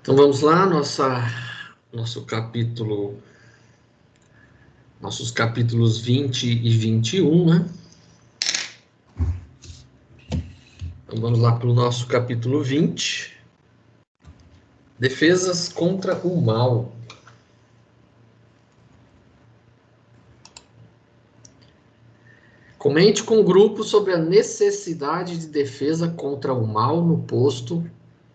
Então vamos lá, nossos capítulos 20 e 21, né? Então vamos lá para o nosso capítulo 20. Defesas contra o mal. Comente com o grupo sobre a necessidade de defesa contra o mal no posto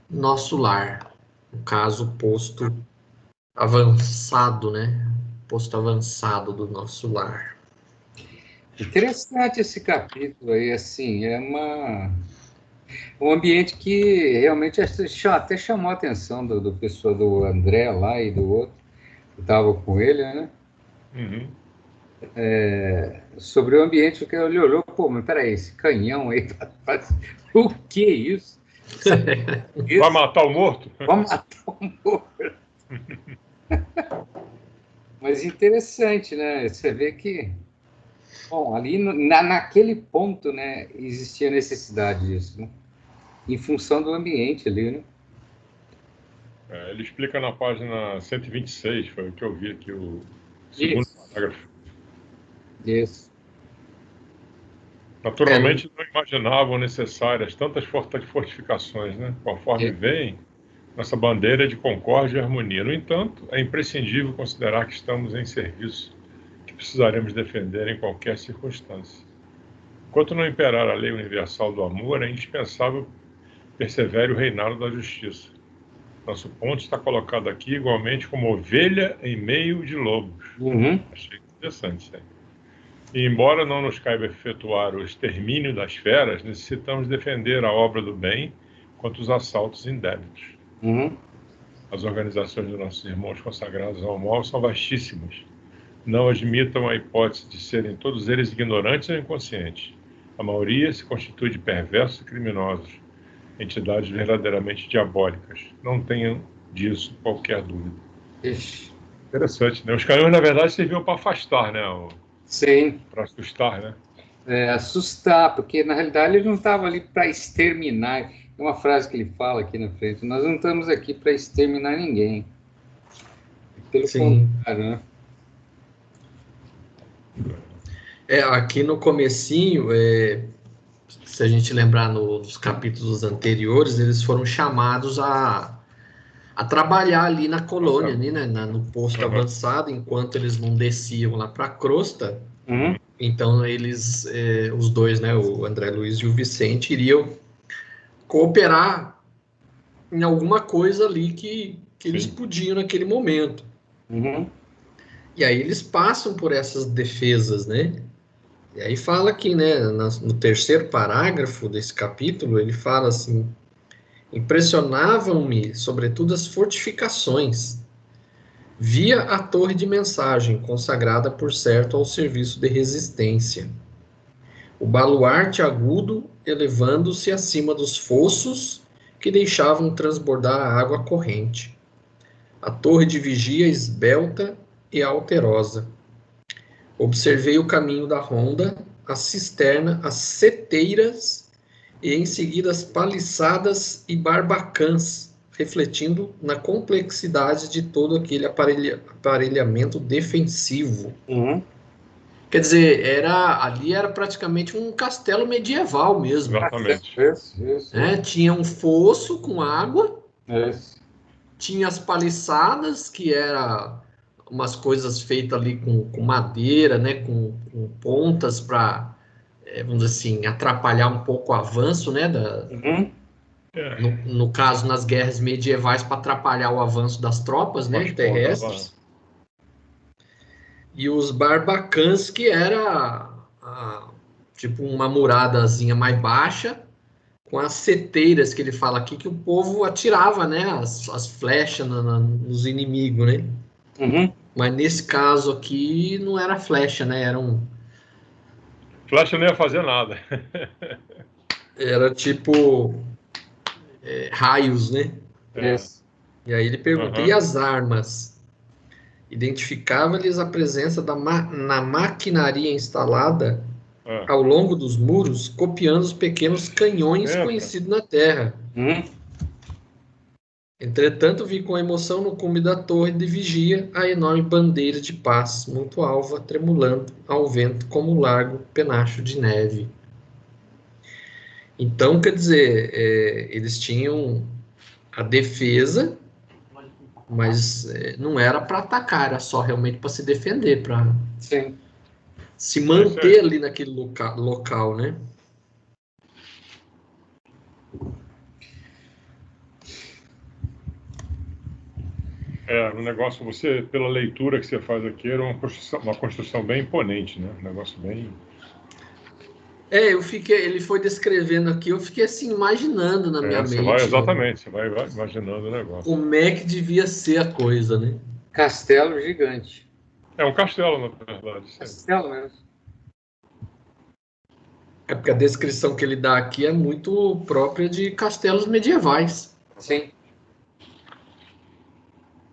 nosso lar. No caso, posto avançado, né? Posto avançado do nosso lar. Interessante esse capítulo aí, assim, um ambiente que realmente até chamou a atenção do pessoal do André lá e do outro, que estava com ele, né? Uhum. Sobre o ambiente, que ele olhou, pô, mas peraí, esse canhão aí, o que é isso? Vai matar o morto? Vamos matar o morto. Mas interessante, né? Você vê que, bom, ali naquele ponto, né, existia necessidade disso, né? Em função do ambiente ali, né? Ele explica na página 126, foi o que eu vi aqui, o segundo parágrafo. Isso. Naturalmente, não imaginavam necessárias tantas fortificações, né? Conforme veem, nossa bandeira é de concórdia e harmonia. No entanto, é imprescindível considerar que estamos em serviço, que precisaremos defender em qualquer circunstância. Enquanto não imperar a lei universal do amor, é indispensável persevere o reinado da justiça. Nosso ponto está colocado aqui igualmente como ovelha em meio de lobos. Uhum. Achei interessante isso aí. E embora não nos caiba efetuar o extermínio das feras, necessitamos defender a obra do bem contra os assaltos indébitos. Uhum. As organizações dos nossos irmãos consagrados ao mal são vastíssimas. Não admitam a hipótese de serem todos eles ignorantes ou inconscientes. A maioria se constitui de perversos e criminosos, entidades verdadeiramente diabólicas. Não tenham disso qualquer dúvida. Ixi. Interessante, né? Os canhões, na verdade, serviam para afastar, né? Sim. Para assustar, né? Assustar, porque na realidade ele não estava ali para exterminar. É uma frase que ele fala aqui na frente: nós não estamos aqui para exterminar ninguém. Pelo contrário, né? Aqui no comecinho, se a gente lembrar nos capítulos anteriores, eles foram chamados a trabalhar ali na colônia, ali, né, no posto avançado, enquanto eles não desciam lá para a crosta. Uhum. Então eles, os dois, né, o André Luiz e o Vicente, iriam cooperar em alguma coisa ali que eles podiam naquele momento. Uhum. E aí eles passam por essas defesas, né? E aí fala aqui, né, no terceiro parágrafo desse capítulo, ele fala assim: impressionavam-me, sobretudo, as fortificações. Via a torre de mensagem, consagrada por certo ao serviço de resistência. O baluarte agudo elevando-se acima dos fossos que deixavam transbordar a água corrente. A torre de vigia esbelta e alterosa. Observei o caminho da ronda, a cisterna, as seteiras e em seguida as paliçadas e barbacãs, refletindo na complexidade de todo aquele aparelhamento defensivo. Uhum. Quer dizer, ali era praticamente um castelo medieval mesmo. Exatamente. Isso. Tinha um fosso com água, Isso. tinha as paliçadas, que era umas coisas feitas ali com madeira, né, com pontas para, vamos dizer assim, atrapalhar um pouco o avanço, né, Uhum. no caso, nas guerras medievais, para atrapalhar o avanço das tropas, né, terrestres. E os barbacãs, que era tipo uma muradazinha mais baixa, com as seteiras que ele fala aqui, que o povo atirava, né, as flechas nos inimigos, né? Uhum. Mas nesse caso aqui não era flecha, né? Flecha não ia fazer nada. Era tipo raios, né? Isso. E aí ele pergunta, e as armas? Identificava-lhes a presença na maquinaria instalada ao longo dos muros, copiando os pequenos canhões conhecidos na Terra. Uhum. Entretanto, vi com emoção no cume da torre de vigia a enorme bandeira de paz, muito alva, tremulando ao vento como um largo penacho de neve. Então, quer dizer, eles tinham a defesa, mas não era para atacar, era só realmente para se defender, para se manter ali naquele local, né? O negócio, você, pela leitura que você faz aqui, era uma construção bem imponente, né? Um negócio bem... ele foi descrevendo aqui, eu fiquei assim, imaginando na minha mente. Exatamente, você vai imaginando o negócio. Como é que devia ser a coisa, né? Castelo gigante. É um castelo, na verdade. Sim. Castelo mesmo. É porque a descrição que ele dá aqui é muito própria de castelos medievais. Sim.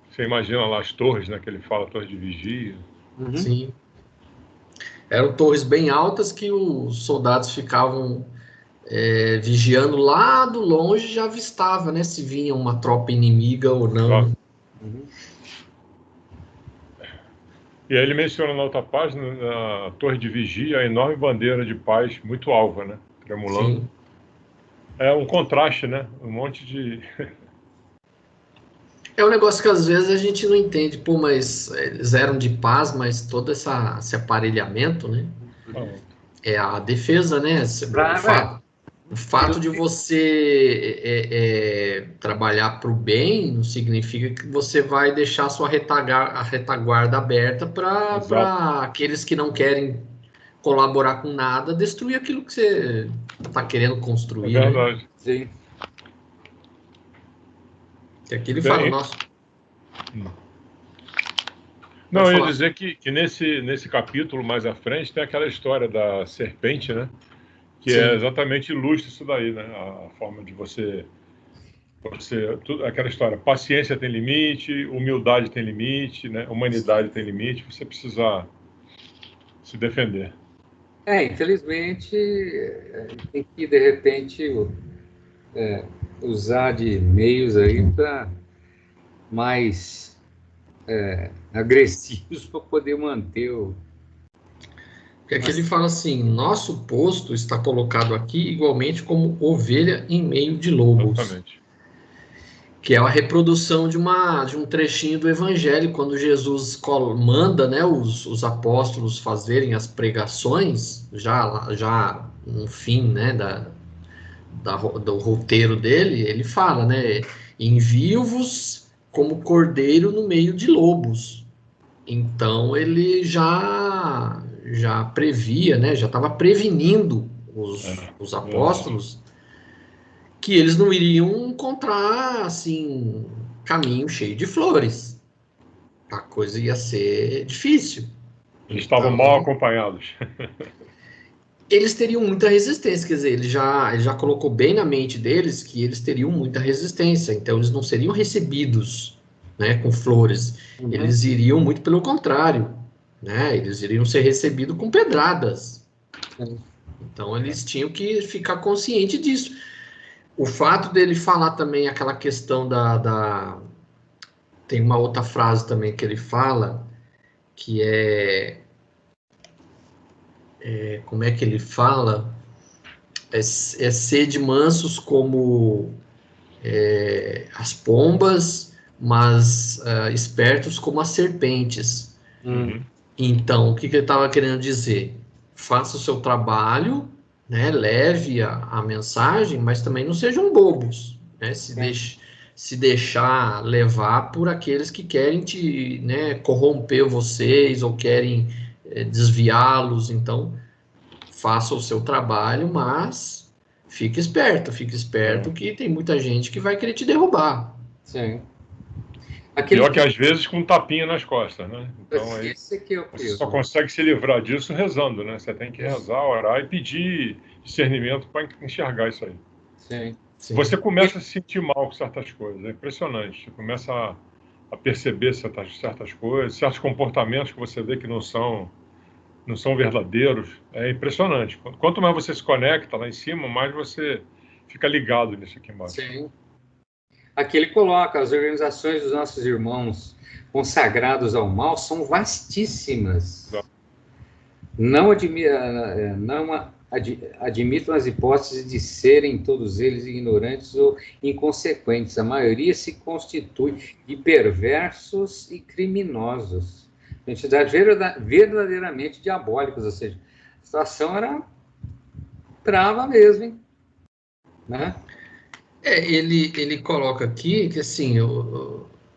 Você imagina lá as torres, né? Que ele fala, torre de vigia. Uhum. Sim. Eram torres bem altas que os soldados ficavam vigiando lá do longe, já avistava, né? Se vinha uma tropa inimiga ou não. Uhum. E aí ele menciona na outra página, na torre de vigia, a enorme bandeira de paz muito alva, né? Tremulando. Sim. É um contraste, né? Um monte de... É um negócio que às vezes a gente não entende. Pô, mas eles eram de paz, mas todo esse aparelhamento, né? É a defesa, né? O fato de você trabalhar para o bem não significa que você vai deixar a sua retaguarda aberta para aqueles que não querem colaborar com nada, destruir aquilo que você está querendo construir. É verdade. Né? Sim. Que aqui ele fala, nossa... Não, eu ia dizer que nesse capítulo mais à frente tem aquela história da serpente, né? Que Sim. é exatamente ilustra isso daí, né? A forma de você aquela história, paciência tem limite, humildade tem limite, né? Humanidade tem limite, você precisa se defender. Infelizmente, tem que, de repente, usar de meios aí para mais agressivos para poder manter o... Porque aqui ele fala assim, nosso posto está colocado aqui igualmente como ovelha em meio de lobos. Exatamente. Que é a reprodução de um trechinho do Evangelho, quando Jesus manda, né, os apóstolos fazerem as pregações, já no fim, né, do roteiro dele, ele fala, né, envio-vos como cordeiro no meio de lobos. Então ele já previa, né, já estava prevenindo os apóstolos que eles não iriam encontrar, assim, caminho cheio de flores. A coisa ia ser difícil. Eles estavam mal acompanhados. Eles teriam muita resistência, quer dizer, ele já colocou bem na mente deles que eles teriam muita resistência, então eles não seriam recebidos, né, com flores. Uhum. Eles iriam muito pelo contrário, né, eles iriam ser recebidos com pedradas. Então eles tinham que ficar conscientes disso. O fato dele falar também aquela questão Tem uma outra frase também que ele fala, que como é que ele fala? É sede mansos como as pombas, mas espertos como as serpentes. Uhum. Então, o que ele estava querendo dizer? Faça o seu trabalho, né, leve a mensagem, mas também não sejam bobos, né, se deixar levar por aqueles que querem corromper vocês ou querem desviá-los. Então, faça o seu trabalho, mas fique esperto que tem muita gente que vai querer te derrubar. Sim. Pior que às vezes com um tapinha nas costas, né? Então aí você só consegue se livrar disso rezando, né? Você tem que rezar, orar e pedir discernimento para enxergar isso aí. Sim. Você começa a se sentir mal com certas coisas, é impressionante. Você começa a perceber certas coisas, certos comportamentos que você vê que não são verdadeiros. É impressionante. Quanto mais você se conecta lá em cima, mais você fica ligado nisso aqui embaixo. Sim. Aqui ele coloca, as organizações dos nossos irmãos consagrados ao mal são vastíssimas. Não admitam as hipóteses de serem todos eles ignorantes ou inconsequentes. A maioria se constitui de perversos e criminosos. Entidades verdadeiramente diabólicas, ou seja, a situação era brava mesmo, hein? Né? Ele coloca aqui que, assim,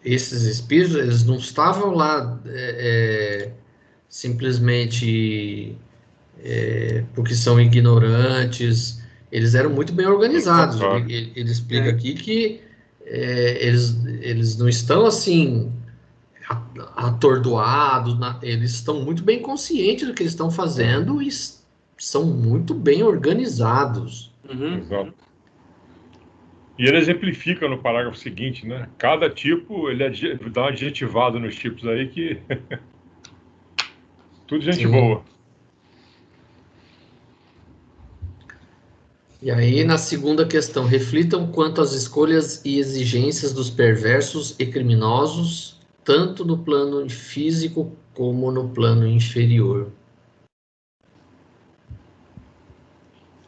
esses espíritos, eles não estavam lá simplesmente porque são ignorantes, eles eram muito bem organizados. Ele explica aqui que eles não estão, assim, atordoados, eles estão muito bem conscientes do que eles estão fazendo e são muito bem organizados. Exato. E ele exemplifica no parágrafo seguinte, né? Cada tipo, ele dá um adjetivado nos tipos aí que... Tudo gente boa. E aí, na segunda questão, reflitam quanto às escolhas e exigências dos perversos e criminosos, tanto no plano físico como no plano inferior.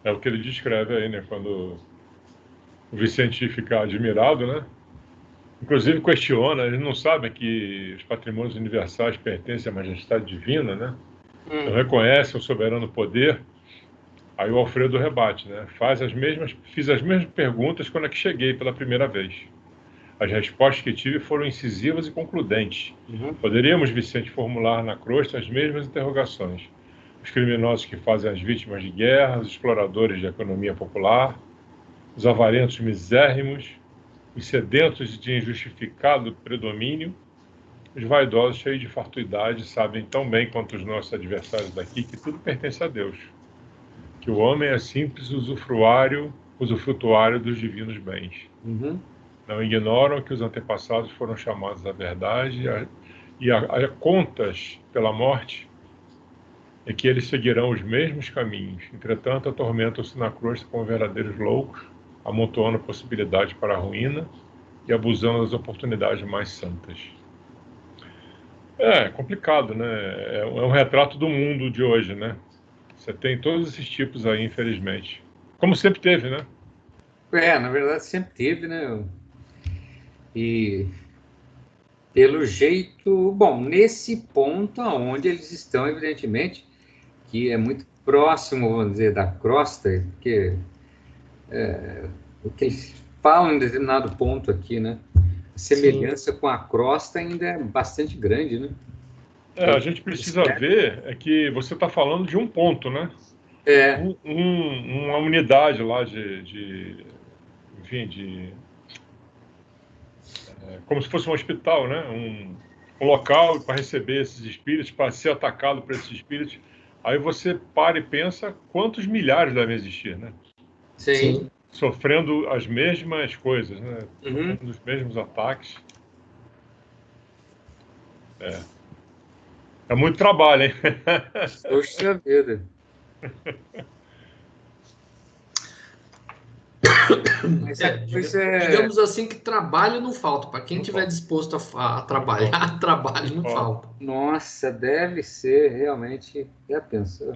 É o que ele descreve aí, né? Quando o Vicente fica admirado, né? Inclusive questiona, eles não sabem que os patrimônios universais pertencem à majestade divina, né? Não reconhecem o soberano poder. Aí o Alfredo rebate, né? Fiz as mesmas perguntas quando é que cheguei pela primeira vez. As respostas que tive foram incisivas e concludentes. Poderíamos, Vicente, formular na crosta as mesmas interrogações. Os criminosos que fazem as vítimas de guerra, os exploradores de economia popular, os avarentos misérrimos, os sedentos de injustificado predomínio, os vaidosos cheios de fartuidade sabem tão bem quanto os nossos adversários daqui que tudo pertence a Deus, que o homem é simples usufrutuário dos divinos bens. Não ignoram que os antepassados foram chamados à verdade e a contas pela morte, e que eles seguirão os mesmos caminhos. Entretanto, atormentam-se na crosta como verdadeiros loucos, amontoando possibilidades para a ruína e abusando das oportunidades mais santas. É complicado, né? É um retrato do mundo de hoje, né? Você tem todos esses tipos aí, infelizmente. Como sempre teve, né? Na verdade sempre teve, né? E pelo jeito, bom, nesse ponto onde eles estão, evidentemente, que é muito próximo, vamos dizer, da crosta, porque o que eles falam em determinado ponto aqui, né? A semelhança com a crosta ainda é bastante grande, né? A gente precisa ver que você está falando de um ponto, né? Uma unidade lá como se fosse um hospital, né? Um local para receber esses espíritos, para ser atacado por esses espíritos. Aí você para e pensa quantos milhares devem existir, né? Sim. Sofrendo as mesmas coisas, né? Sofrendo os mesmos ataques. É muito trabalho, hein? Poxa vida. Digamos assim que trabalho não falta. Para quem estiver disposto a trabalhar, trabalho não falta. Nossa, deve ser realmente. Já pensou?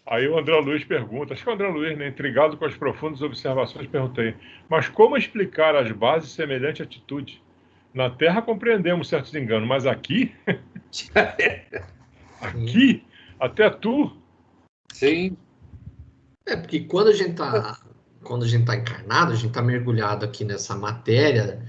Aí o André Luiz pergunta, acho que é o André Luiz, né, intrigado com as profundas observações, perguntei, mas como explicar as bases de semelhante atitude? Na Terra compreendemos certos enganos, mas aqui? Aqui? Até tu? Sim. Porque quando a gente tá encarnado, a gente tá mergulhado aqui nessa matéria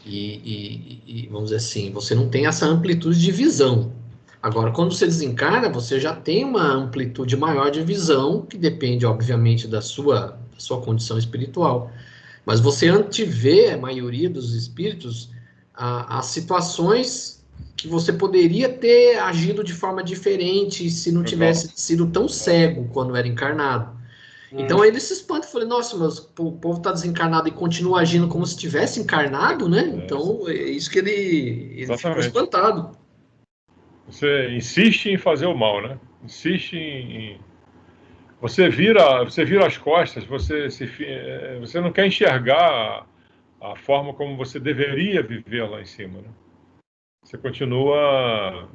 e vamos dizer assim, você não tem essa amplitude de visão. Agora, quando você desencarna, você já tem uma amplitude maior de visão, que depende, obviamente, da sua condição espiritual. Mas você antevê, a maioria dos espíritos, as situações que você poderia ter agido de forma diferente se não tivesse sido tão cego quando era encarnado. Então aí ele se espanta e fala, nossa, mas o povo está desencarnado e continua agindo como se estivesse encarnado, né? Então é isso que ele ficou espantado. Você insiste em fazer o mal, né? Insiste em Você vira as costas, você não quer enxergar a forma como você deveria viver lá em cima, né? Você continua...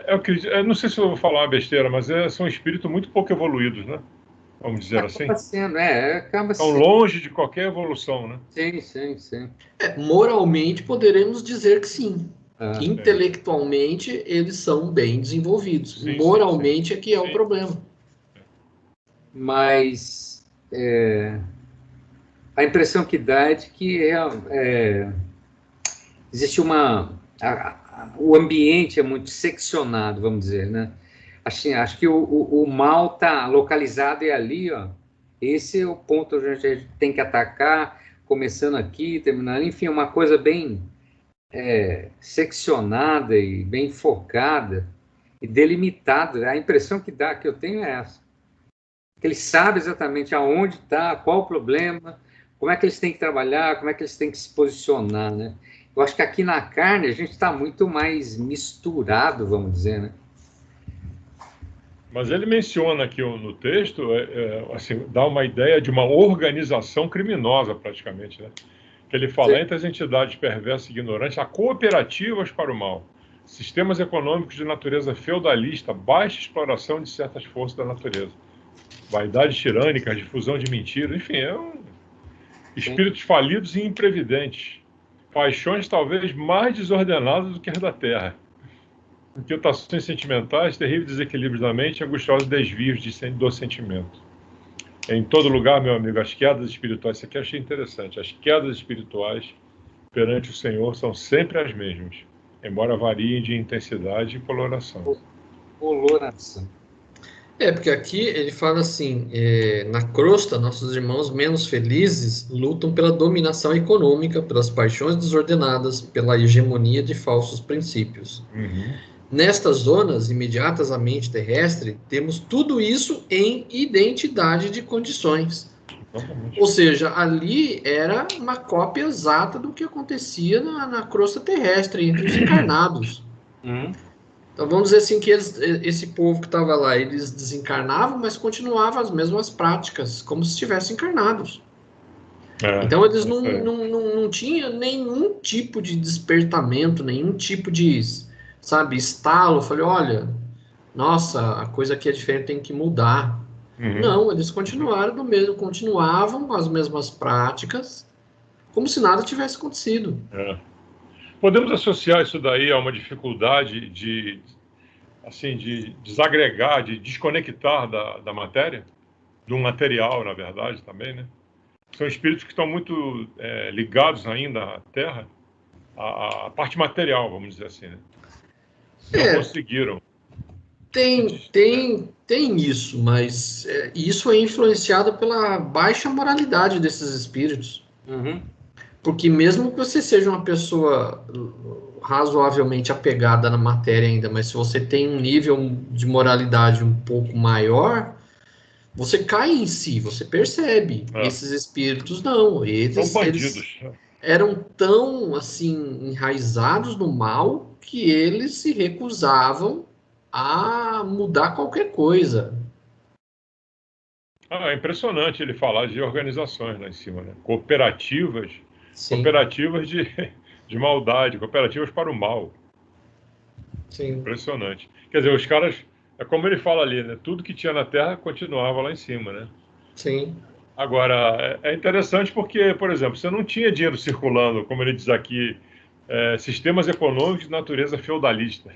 eu não sei se eu vou falar uma besteira, mas são espíritos muito pouco evoluídos, né? Vamos dizer assim. Acaba Estão sendo. longe de qualquer evolução, né? Sim. Moralmente, poderemos dizer que sim. Ah, Intelectualmente, eles são bem desenvolvidos. Sim, Moralmente é que é o sim. problema. Mas a impressão que dá é de que existe o ambiente é muito seccionado, vamos dizer, né? Acho que o mal está localizado ali, ó. Esse é o ponto onde a gente tem que atacar, começando aqui, terminando, enfim, uma coisa bem seccionada e bem focada e delimitada. A impressão que eu tenho é essa. Que eles sabem exatamente aonde está, qual o problema, como é que eles têm que trabalhar, como é que eles têm que se posicionar, né? Eu acho que aqui na carne a gente está muito mais misturado, vamos dizer, né? Mas ele menciona aqui no texto, assim, dá uma ideia de uma organização criminosa, praticamente, né? Que ele fala: Sim. entre as entidades perversas e ignorantes, há cooperativas para o mal, sistemas econômicos de natureza feudalista, baixa exploração de certas forças da natureza, vaidades tirânicas, difusão de mentiras, enfim, espíritos falidos e imprevidentes, paixões talvez mais desordenadas do que as da terra, inquietações sentimentais, terríveis desequilíbrios da mente, angustiosos desvios do sentimento. Em todo lugar, meu amigo, as quedas espirituais, isso aqui eu achei interessante, as quedas espirituais perante o Senhor são sempre as mesmas, embora variem de intensidade e coloração. Coloração. Porque aqui ele fala assim, na crosta, nossos irmãos menos felizes lutam pela dominação econômica, pelas paixões desordenadas, pela hegemonia de falsos princípios. Nestas zonas imediatas à mente terrestre, temos tudo isso em identidade de condições. Ou seja, ali era uma cópia exata do que acontecia na crosta terrestre, entre os encarnados. Então vamos dizer assim que esse povo que estava lá, eles desencarnavam, mas continuavam as mesmas práticas, como se estivessem encarnados. Então eles não tinham nenhum tipo de despertamento, nenhum tipo de, sabe, estalo. Falei, olha, nossa, a coisa aqui é diferente, tem que mudar. Não, eles continuavam as mesmas práticas, como se nada tivesse acontecido. Podemos associar isso daí a uma dificuldade de desagregar, de desconectar da matéria, do material, na verdade, também, né? São espíritos que estão muito ligados ainda à Terra, à parte material, vamos dizer assim, né? Não conseguiram. Tem isso, mas isso é influenciado pela baixa moralidade desses espíritos. Porque mesmo que você seja uma pessoa razoavelmente apegada na matéria ainda, mas se você tem um nível de moralidade um pouco maior, você cai em si, você percebe. Esses espíritos não, eles eram tão assim enraizados no mal que eles se recusavam a mudar qualquer coisa. É impressionante ele falar de organizações lá em cima, né? Cooperativas de maldade, cooperativas para o mal. Sim. Impressionante. Quer dizer, os caras, é como ele fala ali, né? Tudo que tinha na Terra continuava lá em cima, né? Sim. Agora, é interessante porque, por exemplo, você não tinha dinheiro circulando, como ele diz aqui, sistemas econômicos de natureza feudalista.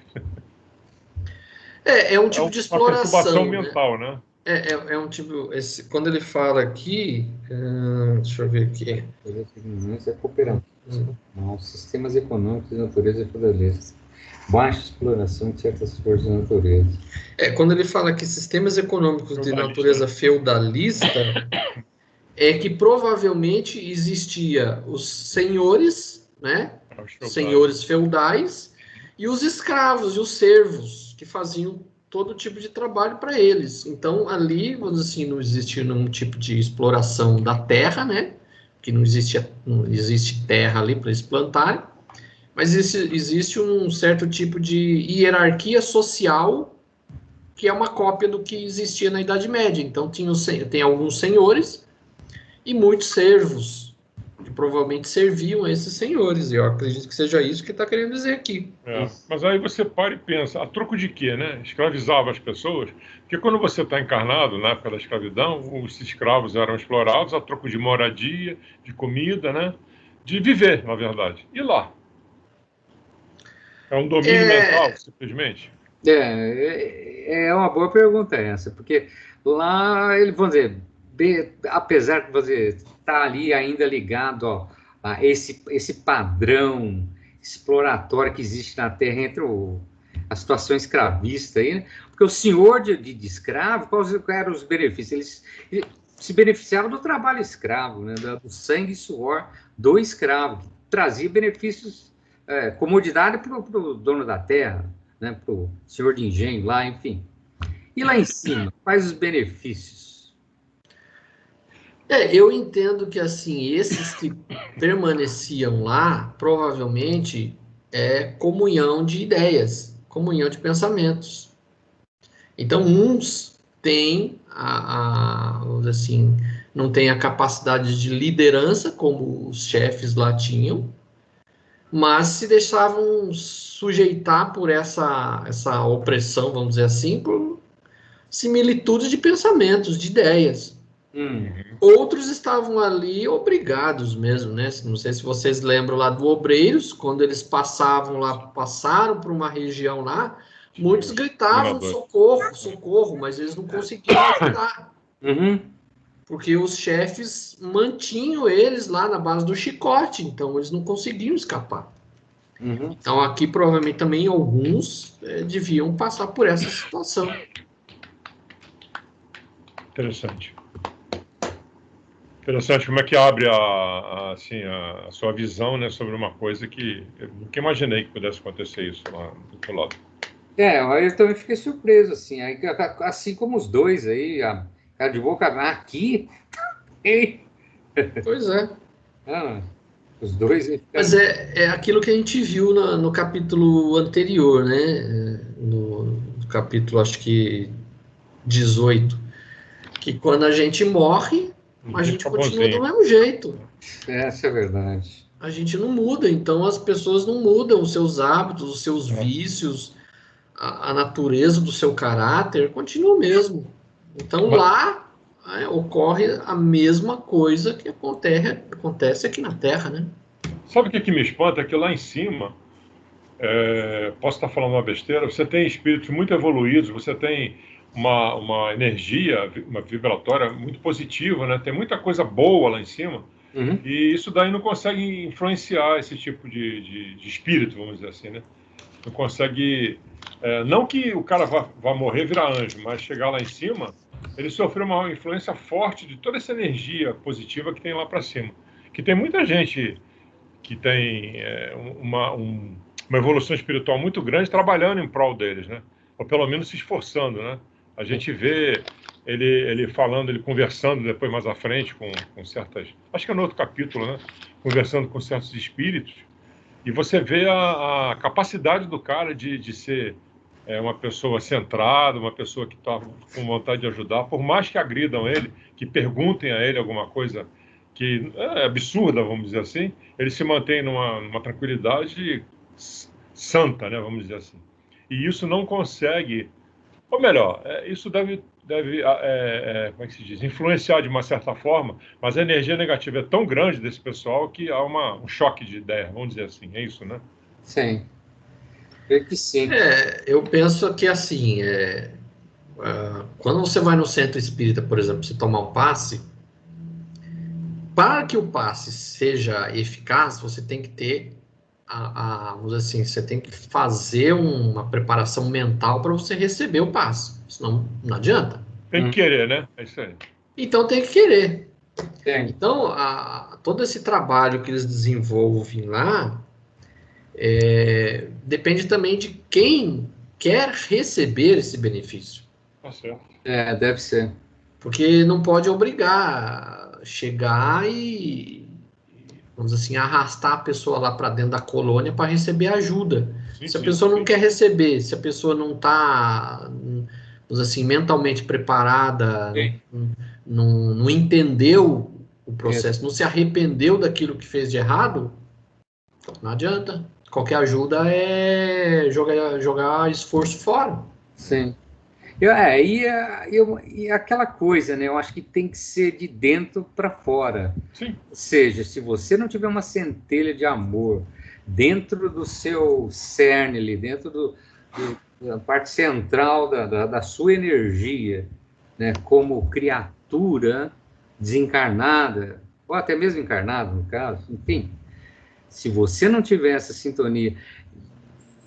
É um tipo de exploração. Uma perturbação mental, né? É um tipo... quando ele fala aqui... deixa eu ver aqui. Isso é cooperação. Não, sistemas econômicos de natureza feudalista. Baixa exploração de certas forças da natureza. Quando ele fala que sistemas econômicos de natureza feudalista, é que provavelmente existia os senhores, né? Senhores feudais, e os escravos e os servos, que faziam todo tipo de trabalho para eles. Então, ali, vamos dizer assim, não existia nenhum tipo de exploração da terra, né? Que não existe terra ali para eles plantarem. Mas existe um certo tipo de hierarquia social que é uma cópia do que existia na Idade Média. Então, tem alguns senhores e muitos servos, que provavelmente serviam a esses senhores. E eu acredito que seja isso que está querendo dizer aqui. Mas aí você para e pensa, a troco de quê, né? Escravizava as pessoas, porque quando você está encarnado, na época da escravidão, os escravos eram explorados a troco de moradia, de comida, né? De viver, na verdade. E lá? É um domínio mental, simplesmente? É uma boa pergunta essa, porque lá, vamos dizer, apesar de você estar ali ainda ligado a esse padrão exploratório que existe na Terra entre a situação escravista aí, né? Porque o senhor de escravo, quais eram os benefícios? Ele se beneficiava do trabalho escravo, né? Do sangue e suor do escravo, que trazia benefícios, comodidade para o dono da terra, né? Para o senhor de engenho lá, enfim. E lá em cima, quais os benefícios? Eu entendo que, assim, esses que permaneciam lá, provavelmente é comunhão de ideias, comunhão de pensamentos. Então, uns têm, vamos dizer assim, não têm a capacidade de liderança, como os chefes lá tinham, mas se deixavam sujeitar por essa opressão, vamos dizer assim, por similitudes de pensamentos, de ideias. Outros estavam ali obrigados mesmo, né? Não sei se vocês lembram lá do Obreiros, quando eles passaram por uma região lá, muitos gritavam socorro, socorro, mas eles não conseguiam ajudar. Porque os chefes mantinham eles lá na base do chicote, então eles não conseguiam escapar. Então aqui provavelmente também alguns deviam passar por essa situação. Interessante como é que abre a sua visão, né, sobre uma coisa que eu nunca imaginei que pudesse acontecer isso lá do outro lado. Eu também fiquei surpreso, assim, assim como os dois aí, cara de boca aqui. Pois é. Os dois. Mas é aquilo que a gente viu no capítulo anterior, né? No capítulo, acho que 18, que quando a gente morre, a gente continua do mesmo jeito. Essa é a verdade. A gente não muda, então as pessoas não mudam os seus hábitos, os seus vícios, a natureza do seu caráter continua o mesmo. Então lá ocorre a mesma coisa que acontece aqui na Terra, né? Sabe o que me espanta? É que lá em cima, posso estar falando uma besteira, você tem espíritos muito evoluídos, você tem uma energia, uma vibratória muito positiva, né? Tem muita coisa boa lá em cima, e isso daí não consegue influenciar esse tipo de espírito, vamos dizer assim, né? Não consegue... não que o cara vá morrer e virar anjo, mas chegar lá em cima, ele sofreu uma influência forte de toda essa energia positiva que tem lá para cima. Que tem muita gente que tem uma evolução espiritual muito grande trabalhando em prol deles, né? Ou pelo menos se esforçando, né? A gente vê ele falando, ele conversando depois mais à frente com certas... Acho que é no outro capítulo, né? Conversando com certos espíritos. E você vê a capacidade do cara de ser uma pessoa centrada, uma pessoa que está com vontade de ajudar, por mais que agridam ele, que perguntem a ele alguma coisa que é absurda, vamos dizer assim, ele se mantém numa tranquilidade santa, né, vamos dizer assim. E isso não consegue, ou melhor, isso deve como é que se diz, influenciar de uma certa forma, mas a energia negativa é tão grande desse pessoal que há um choque de ideia, vamos dizer assim, é isso, né? Sim. Creio que sim. Eu penso que assim, quando você vai no centro espírita, por exemplo, você tomar um passe, para que o passe seja eficaz, você tem que ter, vamos dizer assim, você tem que fazer uma preparação mental para você receber o passe, senão não adianta. Tem que querer, né? É isso aí. Então tem que querer. Sim. Então, todo esse trabalho que eles desenvolvem lá, depende também de quem quer receber esse benefício. Tá certo. Deve ser. Porque não pode obrigar a chegar e, vamos dizer assim, arrastar a pessoa lá para dentro da colônia para receber ajuda. Se a pessoa não quer receber, se a pessoa não assim, mentalmente preparada, Sim. não entendeu o processo, não se arrependeu daquilo que fez de errado, então não adianta. Qualquer ajuda é jogar esforço fora. Sim. E aquela coisa, né? Eu acho que tem que ser de dentro para fora. Sim. Ou seja, se você não tiver uma centelha de amor dentro do seu cerne ali, dentro da parte central da sua energia, né? Como criatura desencarnada, ou até mesmo encarnada, no caso, enfim, se você não tiver essa sintonia,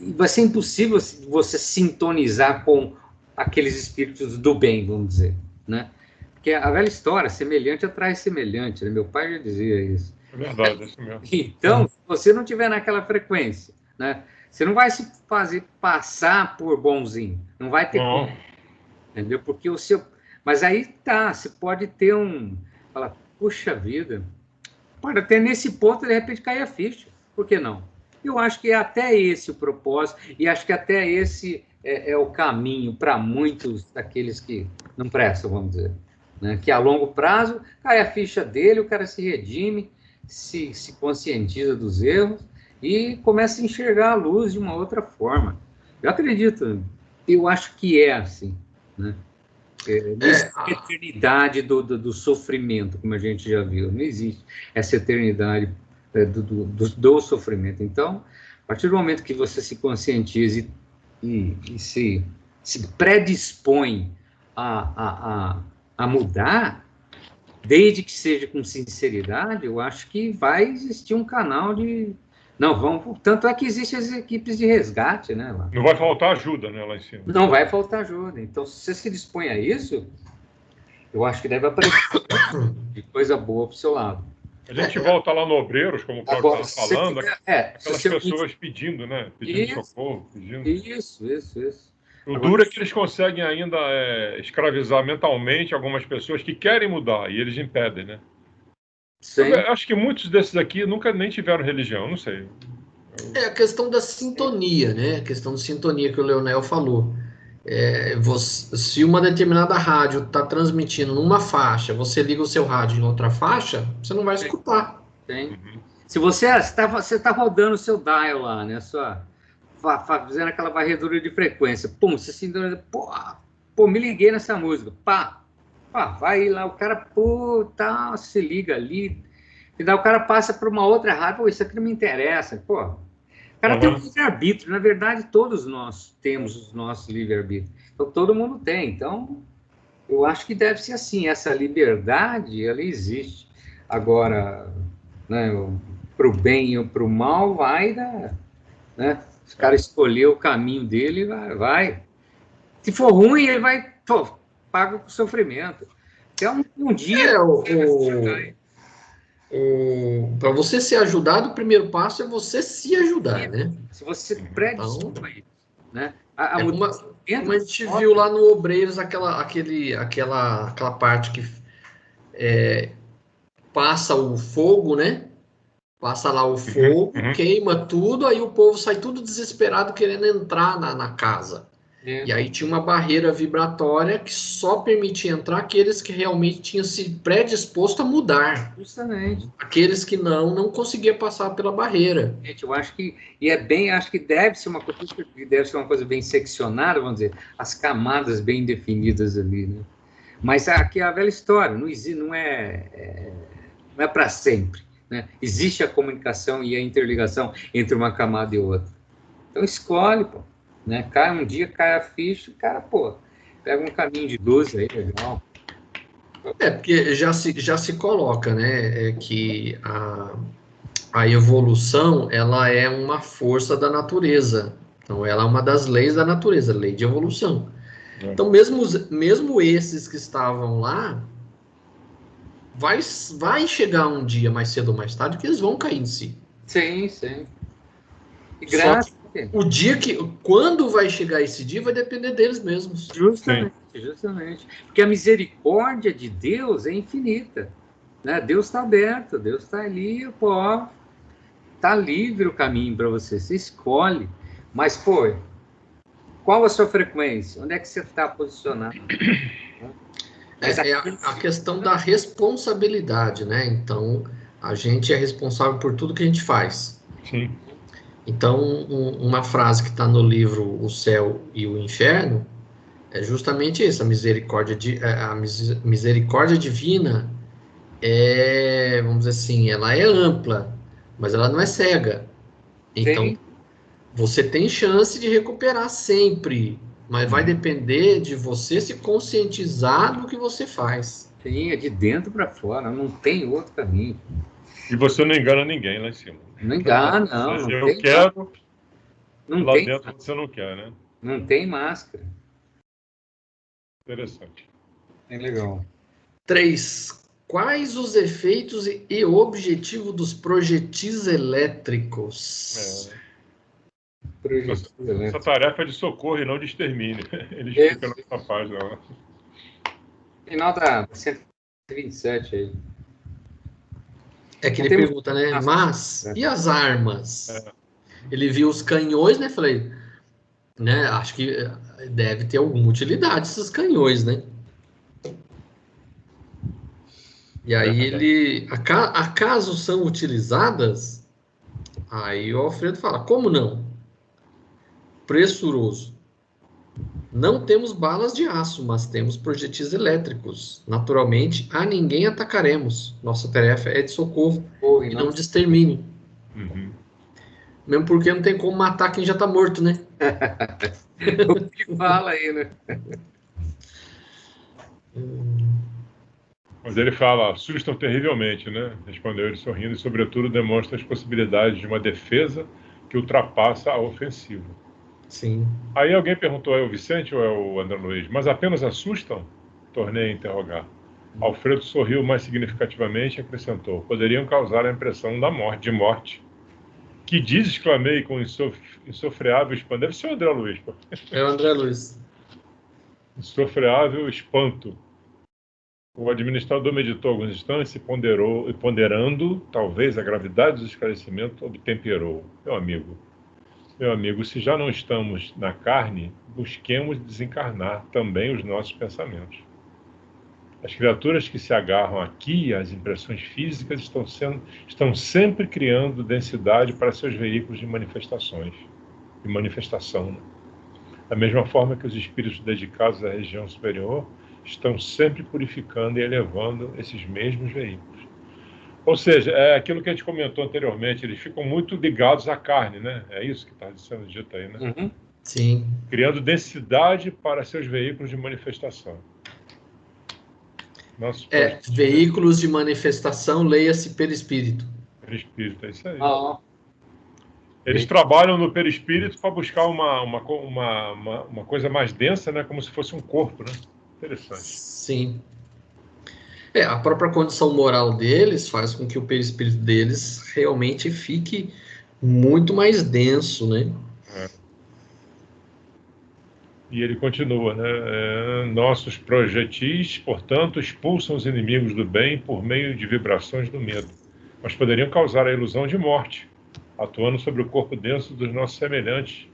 vai ser impossível você sintonizar com aqueles espíritos do bem, vamos dizer, né? Porque a velha história, semelhante atrai semelhante, né? Meu pai já dizia isso. É verdade, é isso mesmo. Então, se você não tiver naquela frequência, né? Você não vai se fazer passar por bonzinho, não vai ter Não. como, entendeu? Porque o seu... Mas aí tá, você pode ter fala, puxa vida, pode até nesse ponto, de repente, cair a ficha. Por que não? Eu acho que é até esse o propósito, e acho que até esse é o caminho para muitos daqueles que não prestam, vamos dizer. Né? Que a longo prazo cai a ficha dele, o cara se redime, se conscientiza dos erros e começa a enxergar a luz de uma outra forma. Eu acredito, eu acho que é assim. Né? Não existe a eternidade do sofrimento, como a gente já viu. Não existe essa eternidade do sofrimento. Então, a partir do momento que você se conscientiza e se predispõe a mudar, desde que seja com sinceridade, eu acho que vai existir um canal de... Não, vamos... Tanto é que existem as equipes de resgate, né? Lá. Não vai faltar ajuda, né, lá em cima. Não vai faltar ajuda. Então, se você se dispõe a isso, eu acho que deve aparecer de coisa boa para o seu lado. A gente volta lá no Obreiros, como o Cláudio estava falando, aquelas pessoas pedindo, né? Pedindo socorro, pedindo. Isso. O duro é que eles conseguem ainda escravizar mentalmente algumas pessoas que querem mudar, e eles impedem, né? Eu acho que muitos desses aqui nunca nem tiveram religião, não sei. É a questão da sintonia, né? A questão de sintonia que o Leonel falou. Se uma determinada rádio está transmitindo numa faixa, você liga o seu rádio em outra faixa, você não vai escutar. Tem. Se você está rodando o seu dial lá, né? Fazendo aquela varredura de frequência, pum, você sintoniza, pô, me liguei nessa música, pá, vai lá, o cara, se liga ali, e daí o cara passa para uma outra rádio, pô, isso aqui não me interessa, pô. O cara tem um livre-arbítrio, na verdade, todos nós temos os nossos livre-arbítrios, então todo mundo tem, então eu acho que deve ser assim, essa liberdade, ela existe. Agora, né, para o bem ou para o mal, vai dar, né? Se o cara escolher o caminho dele, vai. Se for ruim, ele vai, paga com sofrimento. Então, um dia... Para você ser ajudado, o primeiro passo é você se ajudar, né? Se você predispõe, né? Como a gente viu lá no Obreiros, aquela parte que passa o fogo, né? Passa lá o fogo, queima tudo, aí o povo sai tudo desesperado querendo entrar na casa. E aí tinha uma barreira vibratória que só permitia entrar aqueles que realmente tinham se predisposto a mudar. Justamente. Aqueles que não conseguiam passar pela barreira. Gente, eu acho que acho que deve ser uma coisa bem seccionada, vamos dizer, as camadas bem definidas ali, né? Mas aqui é a velha história, não é para sempre, né? Existe a comunicação e a interligação entre uma camada e outra. Então escolhe, pô. Né? Um dia cai a ficha, o cara, pega um caminho de luz aí, legal. Porque já se coloca, né, que a evolução, ela é uma força da natureza. Então, ela é uma das leis da natureza, lei de evolução. Então, mesmo esses que estavam lá, vai chegar um dia, mais cedo ou mais tarde, que eles vão cair em si. Sim. E graças quando vai chegar esse dia, vai depender deles mesmos. Justamente. Porque a misericórdia de Deus é infinita. Né? Deus está aberto, Deus está ali, está livre o caminho para você. Você escolhe. Mas, qual a sua frequência? Onde é que você está posicionado? É a questão da responsabilidade, né? Então, a gente é responsável por tudo que a gente faz. Sim. Então, uma frase que está no livro O Céu e o Inferno é justamente isso: a misericórdia divina vamos dizer assim, ela é ampla, mas ela não é cega. Então, Sim. você tem chance de recuperar sempre, mas vai depender de você se conscientizar do que você faz. Sim, é de dentro para fora, não tem outro caminho. E você não engana ninguém lá em cima. Não engana, não. Eu quero, não lá tem, dentro você não quer, né? Não tem máscara. Interessante. É legal. 3. Quais os efeitos e objetivo dos projetis elétricos? Essa tarefa é de socorro e não de extermínio. Ele explica nessa página lá. Final da 127 aí. É que ele pergunta, né? Mas, e as armas? Ele viu os canhões, né? Falei, né? Acho que deve ter alguma utilidade esses canhões, né? E aí ele, acaso são utilizadas? Aí o Alfredo fala, como não? Pressuroso. Não temos balas de aço, mas temos projetis elétricos. Naturalmente, a ninguém atacaremos. Nossa tarefa é de socorro e não de extermínio. Uhum. Mesmo porque não tem como matar quem já está morto, né? O que fala aí, né? Mas ele fala, assustam terrivelmente, né? Respondeu ele sorrindo e, sobretudo, demonstra as possibilidades de uma defesa que ultrapassa a ofensiva. Sim. Aí alguém perguntou, é o Vicente ou é o André Luiz? Mas apenas assustam? Tornei a interrogar. Alfredo sorriu mais significativamente e acrescentou, poderiam causar a impressão de morte. Que diz, exclamei com insofreável espanto. Deve ser o André Luiz. Pô. É o André Luiz. Insofreável espanto. O administrador meditou alguns instantes e ponderando, talvez, a gravidade do esclarecimento, obtemperou. Meu amigo, se já não estamos na carne, busquemos desencarnar também os nossos pensamentos. As criaturas que se agarram aqui às impressões físicas estão sempre criando densidade para seus veículos de manifestação. Né? Da mesma forma que os espíritos dedicados à região superior estão sempre purificando e elevando esses mesmos veículos. Ou seja, é aquilo que a gente comentou anteriormente, eles ficam muito ligados à carne, né? É isso que está sendo dito aí, né? Uhum. Sim. Criando densidade para seus veículos de manifestação. Veículos de manifestação, leia-se perispírito. Perispírito, é isso aí. Eles trabalham no perispírito para buscar uma coisa mais densa, né? Como se fosse um corpo, né? Interessante. Sim. A própria condição moral deles faz com que o perispírito deles realmente fique muito mais denso, né? E ele continua, né? Nossos projetis, portanto, expulsam os inimigos do bem por meio de vibrações do medo, mas poderiam causar a ilusão de morte, atuando sobre o corpo denso dos nossos semelhantes,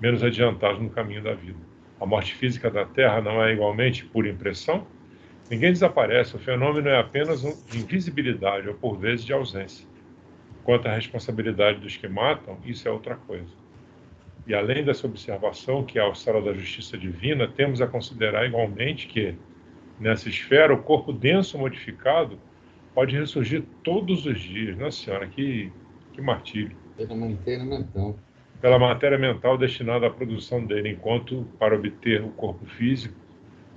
menos adiantados no caminho da vida. A morte física da Terra não é igualmente pura impressão? Ninguém desaparece, o fenômeno é apenas de invisibilidade ou, por vezes, de ausência. Quanto à responsabilidade dos que matam, isso é outra coisa. E além dessa observação, que é a alçada da justiça divina, temos a considerar igualmente que, nessa esfera, o corpo denso modificado pode ressurgir todos os dias. Nossa Senhora, que martírio. Pela matéria mental destinada à produção dele, enquanto, para obter o corpo físico,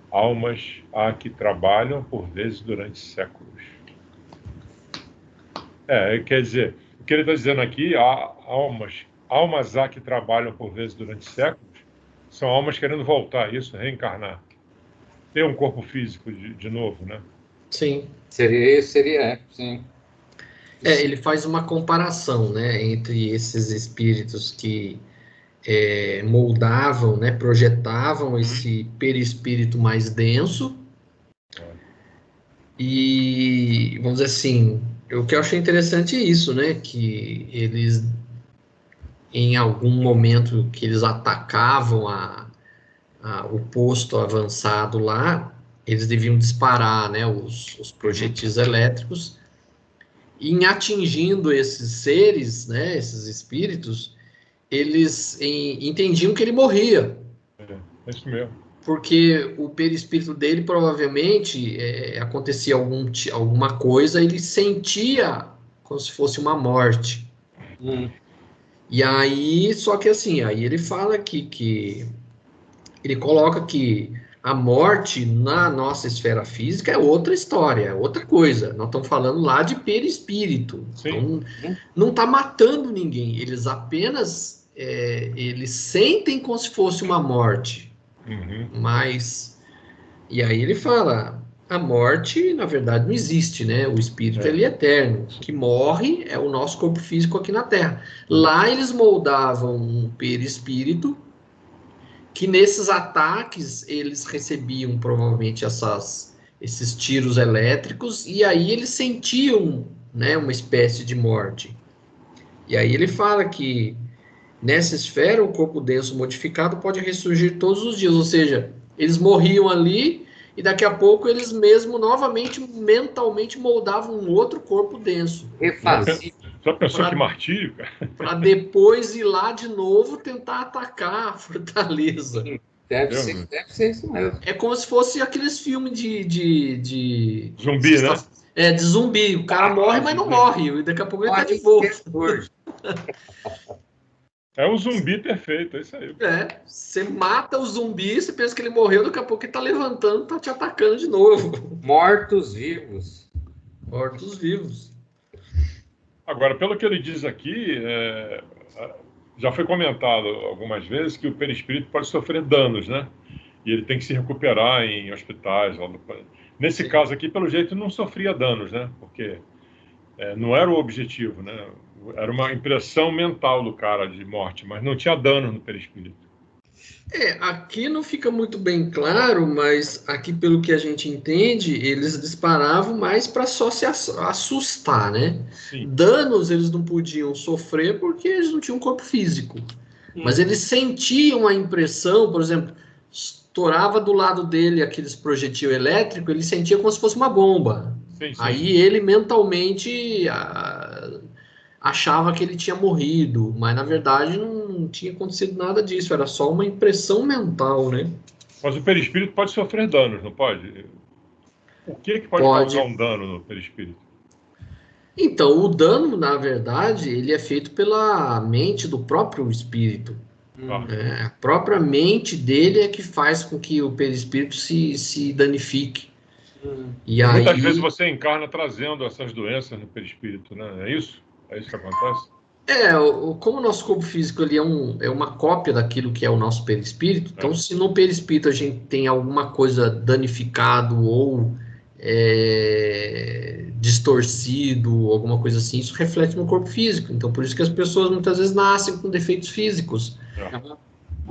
almas há que trabalham, por vezes, durante séculos. Quer dizer, o que ele está dizendo aqui, almas há que trabalham, por vezes, durante séculos, são almas querendo voltar, isso, reencarnar. Ter um corpo físico de novo, né? Sim. Seria, sim. Ele faz uma comparação, né, entre esses espíritos que moldavam, né, projetavam esse perispírito mais denso e, vamos dizer assim, o que eu achei interessante é isso, né, que eles, em algum momento que eles atacavam o posto avançado lá, eles deviam disparar, né, os projetis elétricos, e em atingindo esses seres, né, esses espíritos, eles entendiam que ele morria. É isso mesmo. Porque o perispírito dele provavelmente acontecia alguma coisa, ele sentia como se fosse uma morte. E aí, só que assim, aí ele fala que ele coloca que a morte na nossa esfera física é outra história, é outra coisa. Nós estamos falando lá de perispírito. Sim. Então, não está matando ninguém, eles apenas eles sentem como se fosse uma morte. Mas, e aí ele fala, a morte, na verdade, não existe, né? O espírito, ele é eterno. O que morre é o nosso corpo físico aqui na Terra. Lá eles moldavam um perispírito, que nesses ataques, eles recebiam, provavelmente, esses tiros elétricos, e aí eles sentiam, né, uma espécie de morte. E aí ele fala que nessa esfera, o corpo denso modificado pode ressurgir todos os dias, ou seja, eles morriam ali e daqui a pouco eles mesmo novamente mentalmente moldavam um outro corpo denso. Já pensou que martírio, cara? Para depois ir lá de novo tentar atacar a fortaleza. Deve ser isso mesmo. É como se fosse aqueles filmes de zumbi, né? De zumbi. O cara morre, mas não morre. E daqui a pouco ele tá de volta. É um zumbi perfeito, é isso aí. Você mata o zumbi, você pensa que ele morreu, daqui a pouco ele tá levantando, tá te atacando de novo. Mortos-vivos. Mortos-vivos. Agora, pelo que ele diz aqui, já foi comentado algumas vezes que o perispírito pode sofrer danos, né? E ele tem que se recuperar em hospitais. Nesse caso aqui, pelo jeito, não sofria danos, né? Porque não era o objetivo, né? Era uma impressão mental do cara de morte, mas não tinha dano no perispírito. Aqui não fica muito bem claro, mas aqui, pelo que a gente entende, eles disparavam mais para só se assustar, né? Sim. Danos eles não podiam sofrer porque eles não tinham corpo físico. Mas eles sentiam a impressão, por exemplo, estourava do lado dele aqueles projetil elétrico, ele sentia como se fosse uma bomba. Sim. Aí ele mentalmente achava que ele tinha morrido, mas na verdade não tinha acontecido nada disso, era só uma impressão mental, né? Mas o perispírito pode sofrer danos, não pode? O que pode causar um dano no perispírito? Então, o dano, na verdade, ele é feito pela mente do próprio espírito. A própria mente dele é que faz com que o perispírito se danifique. E muitas vezes você encarna trazendo essas doenças no perispírito, né? É isso? É isso que acontece? Como o nosso corpo físico ele é uma cópia daquilo que é o nosso perispírito, então se no perispírito a gente tem alguma coisa danificado ou distorcido, alguma coisa assim, isso reflete no corpo físico. Então por isso que as pessoas muitas vezes nascem com defeitos físicos.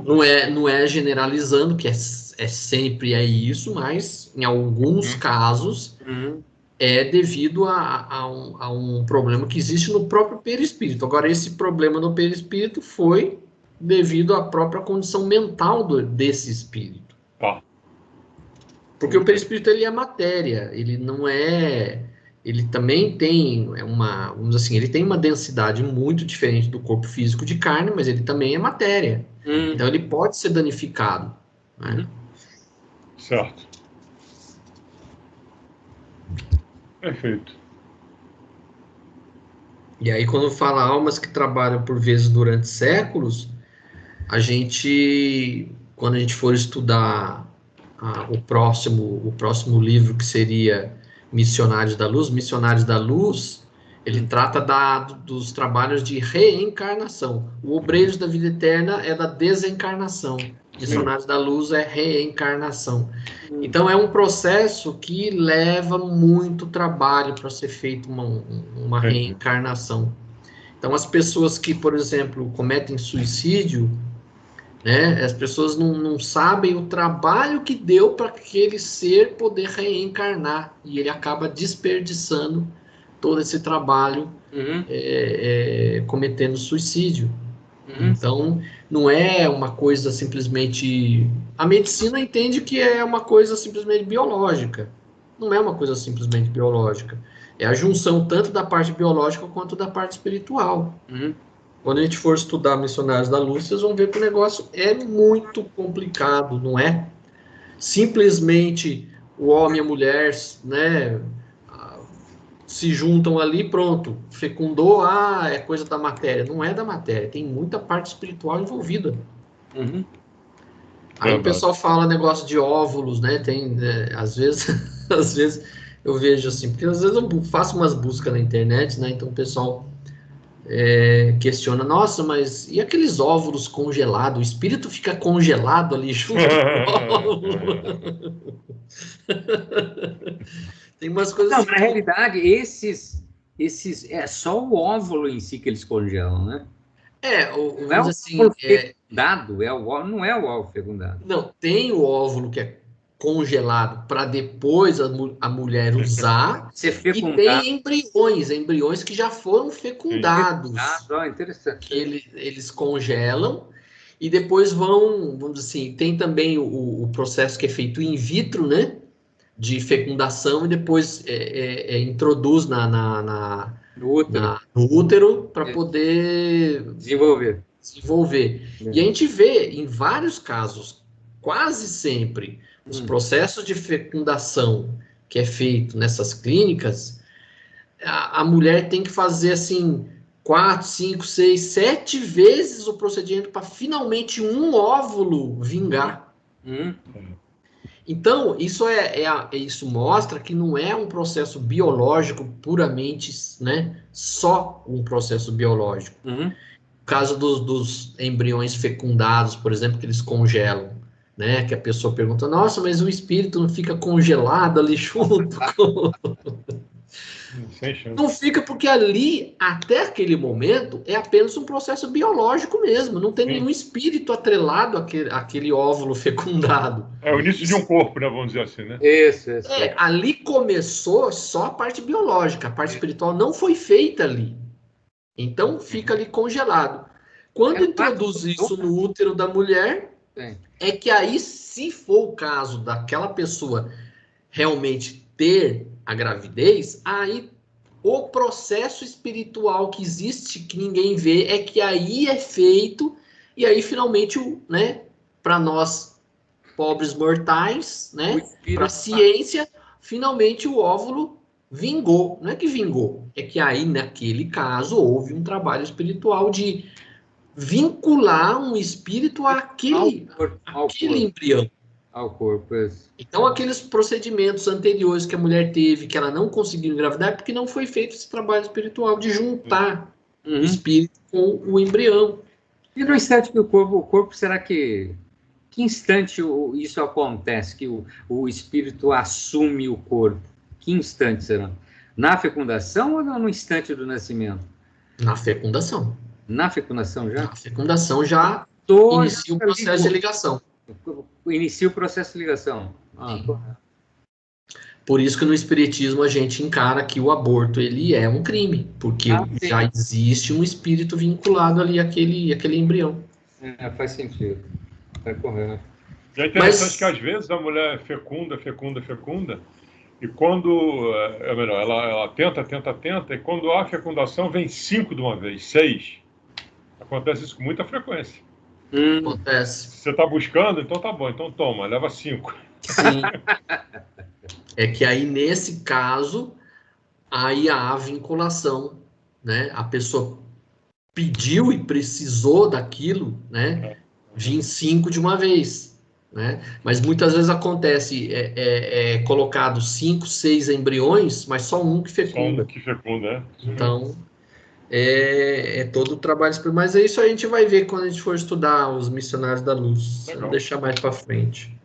Não é generalizando que sempre isso, mas em alguns casos é devido a um problema que existe no próprio perispírito. Agora, esse problema no perispírito foi devido à própria condição mental desse espírito. Porque o perispírito ele é matéria, ele não é... Ele também tem vamos dizer assim, ele tem uma densidade muito diferente do corpo físico de carne, mas ele também é matéria. Então ele pode ser danificado. Né? Certo. Perfeito. E aí, quando fala almas que trabalham por vezes durante séculos, quando a gente for estudar o próximo livro, que seria Missionários da Luz, ele trata dos trabalhos de reencarnação. O Obreiros da Vida Eterna é da desencarnação. Missionários da Luz é reencarnação. Então, é um processo que leva muito trabalho para ser feito uma reencarnação. Então, as pessoas que, por exemplo, cometem suicídio, né, as pessoas não sabem o trabalho que deu para aquele ser poder reencarnar. E ele acaba desperdiçando todo esse trabalho cometendo suicídio. Então, não é uma coisa simplesmente... A medicina entende que é uma coisa simplesmente biológica. Não é uma coisa simplesmente biológica. É a junção tanto da parte biológica quanto da parte espiritual. Quando a gente for estudar Missionários da Luz, vocês vão ver que o negócio é muito complicado, não é? Simplesmente o homem e a mulher, né, se juntam ali, pronto, fecundou, é coisa da matéria. Não é da matéria, tem muita parte espiritual envolvida. Aí o pessoal fala negócio de óvulos, né? Tem, às vezes, às vezes eu vejo assim, porque às vezes eu faço umas buscas na internet, né? Então o pessoal questiona, nossa, mas e aqueles óvulos congelados? O espírito fica congelado ali junto com o óvulo? Tem umas coisas Não, assim. na realidade, esses é só o óvulo em si que eles congelam, né? Não é o óvulo fecundado, não é o óvulo fecundado. Não, tem o óvulo que é congelado para depois a mulher usar. Ser fecundado. E tem embriões que já foram fecundados. Interessante. Que eles congelam e depois vão, vamos dizer assim, tem também o processo que é feito in vitro, né? De fecundação e depois introduz no útero para poder desenvolver. E a gente vê em vários casos, quase sempre, os processos de fecundação que é feito nessas clínicas, a mulher tem que fazer assim 4, 5, 6, 7 vezes o procedimento para finalmente um óvulo vingar. Então, isso mostra que não é um processo biológico puramente, né, só um processo biológico. No caso dos embriões fecundados, por exemplo, que eles congelam, né, que a pessoa pergunta, nossa, mas o espírito não fica congelado ali junto com... Não fica porque ali, até aquele momento, é apenas um processo biológico mesmo. Não tem nenhum espírito atrelado àquele óvulo fecundado. É o início de um corpo, né? Vamos dizer assim, né? Isso. Ali começou só a parte biológica. A parte espiritual não foi feita ali. Então, fica ali congelado. Quando introduz isso no útero da mulher, é que aí, se for o caso daquela pessoa realmente ter a gravidez, aí o processo espiritual que existe, que ninguém vê, é que aí é feito, e aí finalmente, né, para nós pobres mortais, né, para a ciência, finalmente o óvulo vingou. Não é que vingou, é que aí naquele caso houve um trabalho espiritual de vincular um espírito àquele embrião. Ao corpo, isso. Então, aqueles procedimentos anteriores que a mulher teve, que ela não conseguiu engravidar, é porque não foi feito esse trabalho espiritual de juntar o espírito com o embrião. E no instante que o corpo, será que instante isso acontece, que o espírito assume o corpo? Que instante será? Na fecundação ou no instante do nascimento? Na fecundação. Na fecundação já? Na fecundação já inicia o processo de ligação. Inicia o processo de ligação. Por isso que no espiritismo a gente encara que o aborto ele é um crime, porque já existe um espírito vinculado ali àquele embrião. Faz sentido. É correto. É interessante que às vezes a mulher fecunda, e quando, ela tenta, e quando há fecundação vem 5 de uma vez, 6. Acontece isso com muita frequência. Acontece. Se você está buscando, então tá bom, então toma, leva 5. Sim. É que aí, nesse caso, aí há a vinculação, né? A pessoa pediu e precisou daquilo, né? Vim 5 de uma vez, né? Mas muitas vezes acontece, colocado 5, 6 embriões, mas só um que fecunda. Só um que fecunda, Então, todo o trabalho. Mas isso a gente vai ver quando a gente for estudar os Missionários da Luz. Vou deixar mais para frente.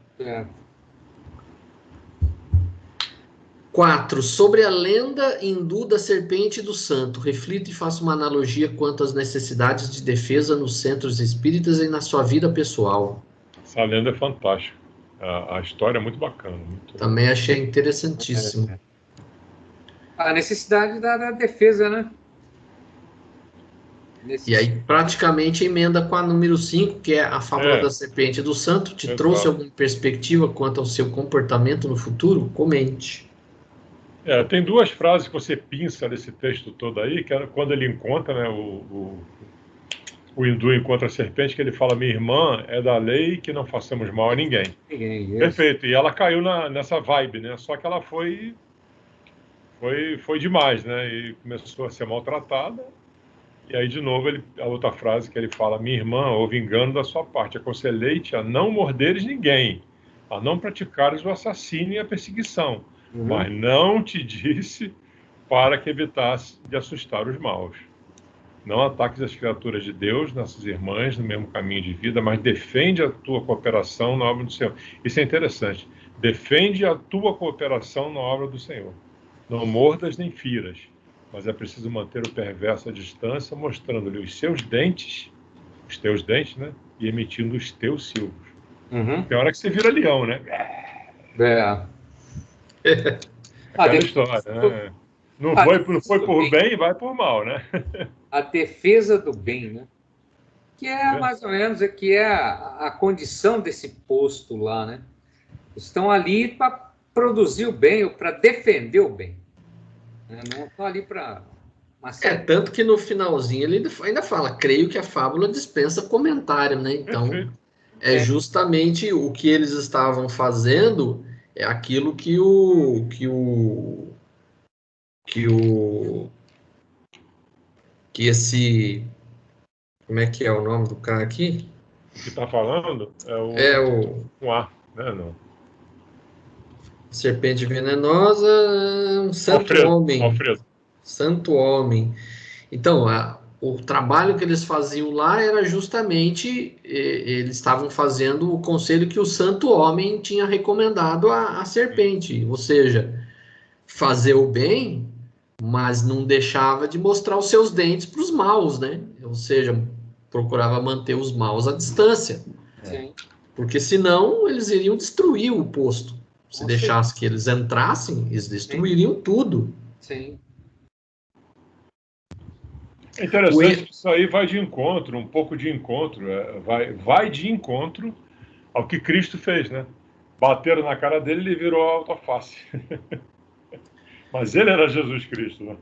4. Sobre a lenda hindu da serpente e do santo. Reflita e faça uma analogia quanto às necessidades de defesa nos centros espíritas e na sua vida pessoal. Essa lenda é fantástica. A história é muito bacana. Também achei interessantíssimo. A necessidade da defesa, né? E aí, praticamente, emenda com a número 5, que é a fábula da serpente e do santo. Te trouxe alguma perspectiva quanto ao seu comportamento no futuro? Comente. Tem duas frases que você pinça nesse texto todo aí, que era quando ele encontra, né, o hindu encontra a serpente, que ele fala: minha irmã é da lei que não façamos mal a ninguém. Perfeito. E ela caiu nessa vibe, né? Só que ela foi demais, né? E começou a ser maltratada. E aí, de novo, a outra frase que ele fala: minha irmã, houve engano da sua parte, aconselhei-te a não morderes ninguém, a não praticares o assassínio e a perseguição, mas não te disse para que evitasse de assustar os maus. Não ataques as criaturas de Deus, nossas irmãs, no mesmo caminho de vida, mas defende a tua cooperação na obra do Senhor. Isso é interessante. Defende a tua cooperação na obra do Senhor. Não mordas nem firas, mas é preciso manter o perverso à distância, mostrando-lhe os teus dentes, né? E emitindo os teus silvos. Tem hora que você vira leão, né? Aquela história, né? Não foi por bem, vai por mal, né? A defesa do bem, né? Que é mais ou menos a condição desse posto lá, né? Estão ali para produzir o bem ou para defender o bem. Não estão ali para... tanto que no finalzinho ele ainda fala: creio que a fábula dispensa comentário, né? Então, justamente o que eles estavam fazendo é aquilo que esse... Como é que é o nome do cara aqui? O que está falando é o... Um A, né? Não. Serpente venenosa, um santo homem. Alfredo. Santo homem. Então, o trabalho que eles faziam lá era justamente, eles estavam fazendo o conselho que o santo homem tinha recomendado à serpente, ou seja, fazer o bem, mas não deixava de mostrar os seus dentes para os maus, né? Ou seja, procurava manter os maus à distância. Sim. Porque senão eles iriam destruir o posto. Se deixasse que eles entrassem, eles destruiriam tudo. Sim. É interessante que isso aí vai de encontro, um pouco de encontro, vai de encontro ao que Cristo fez, né? Bateram na cara dele e ele virou alta face. Mas ele era Jesus Cristo, né?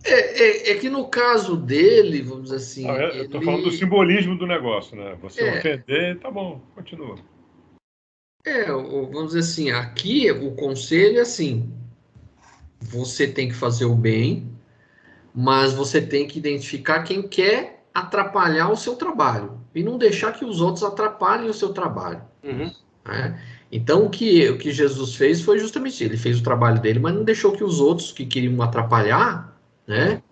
É que no caso dele, vamos dizer assim... Eu estou falando do simbolismo do negócio, né? Você ofender, tá bom, continua. Vamos dizer assim, aqui o conselho é assim: você tem que fazer o bem, mas você tem que identificar quem quer atrapalhar o seu trabalho e não deixar que os outros atrapalhem o seu trabalho. Né? Então, o que Jesus fez foi justamente isso. Ele fez o trabalho dele, mas não deixou que os outros que queriam atrapalhar, né,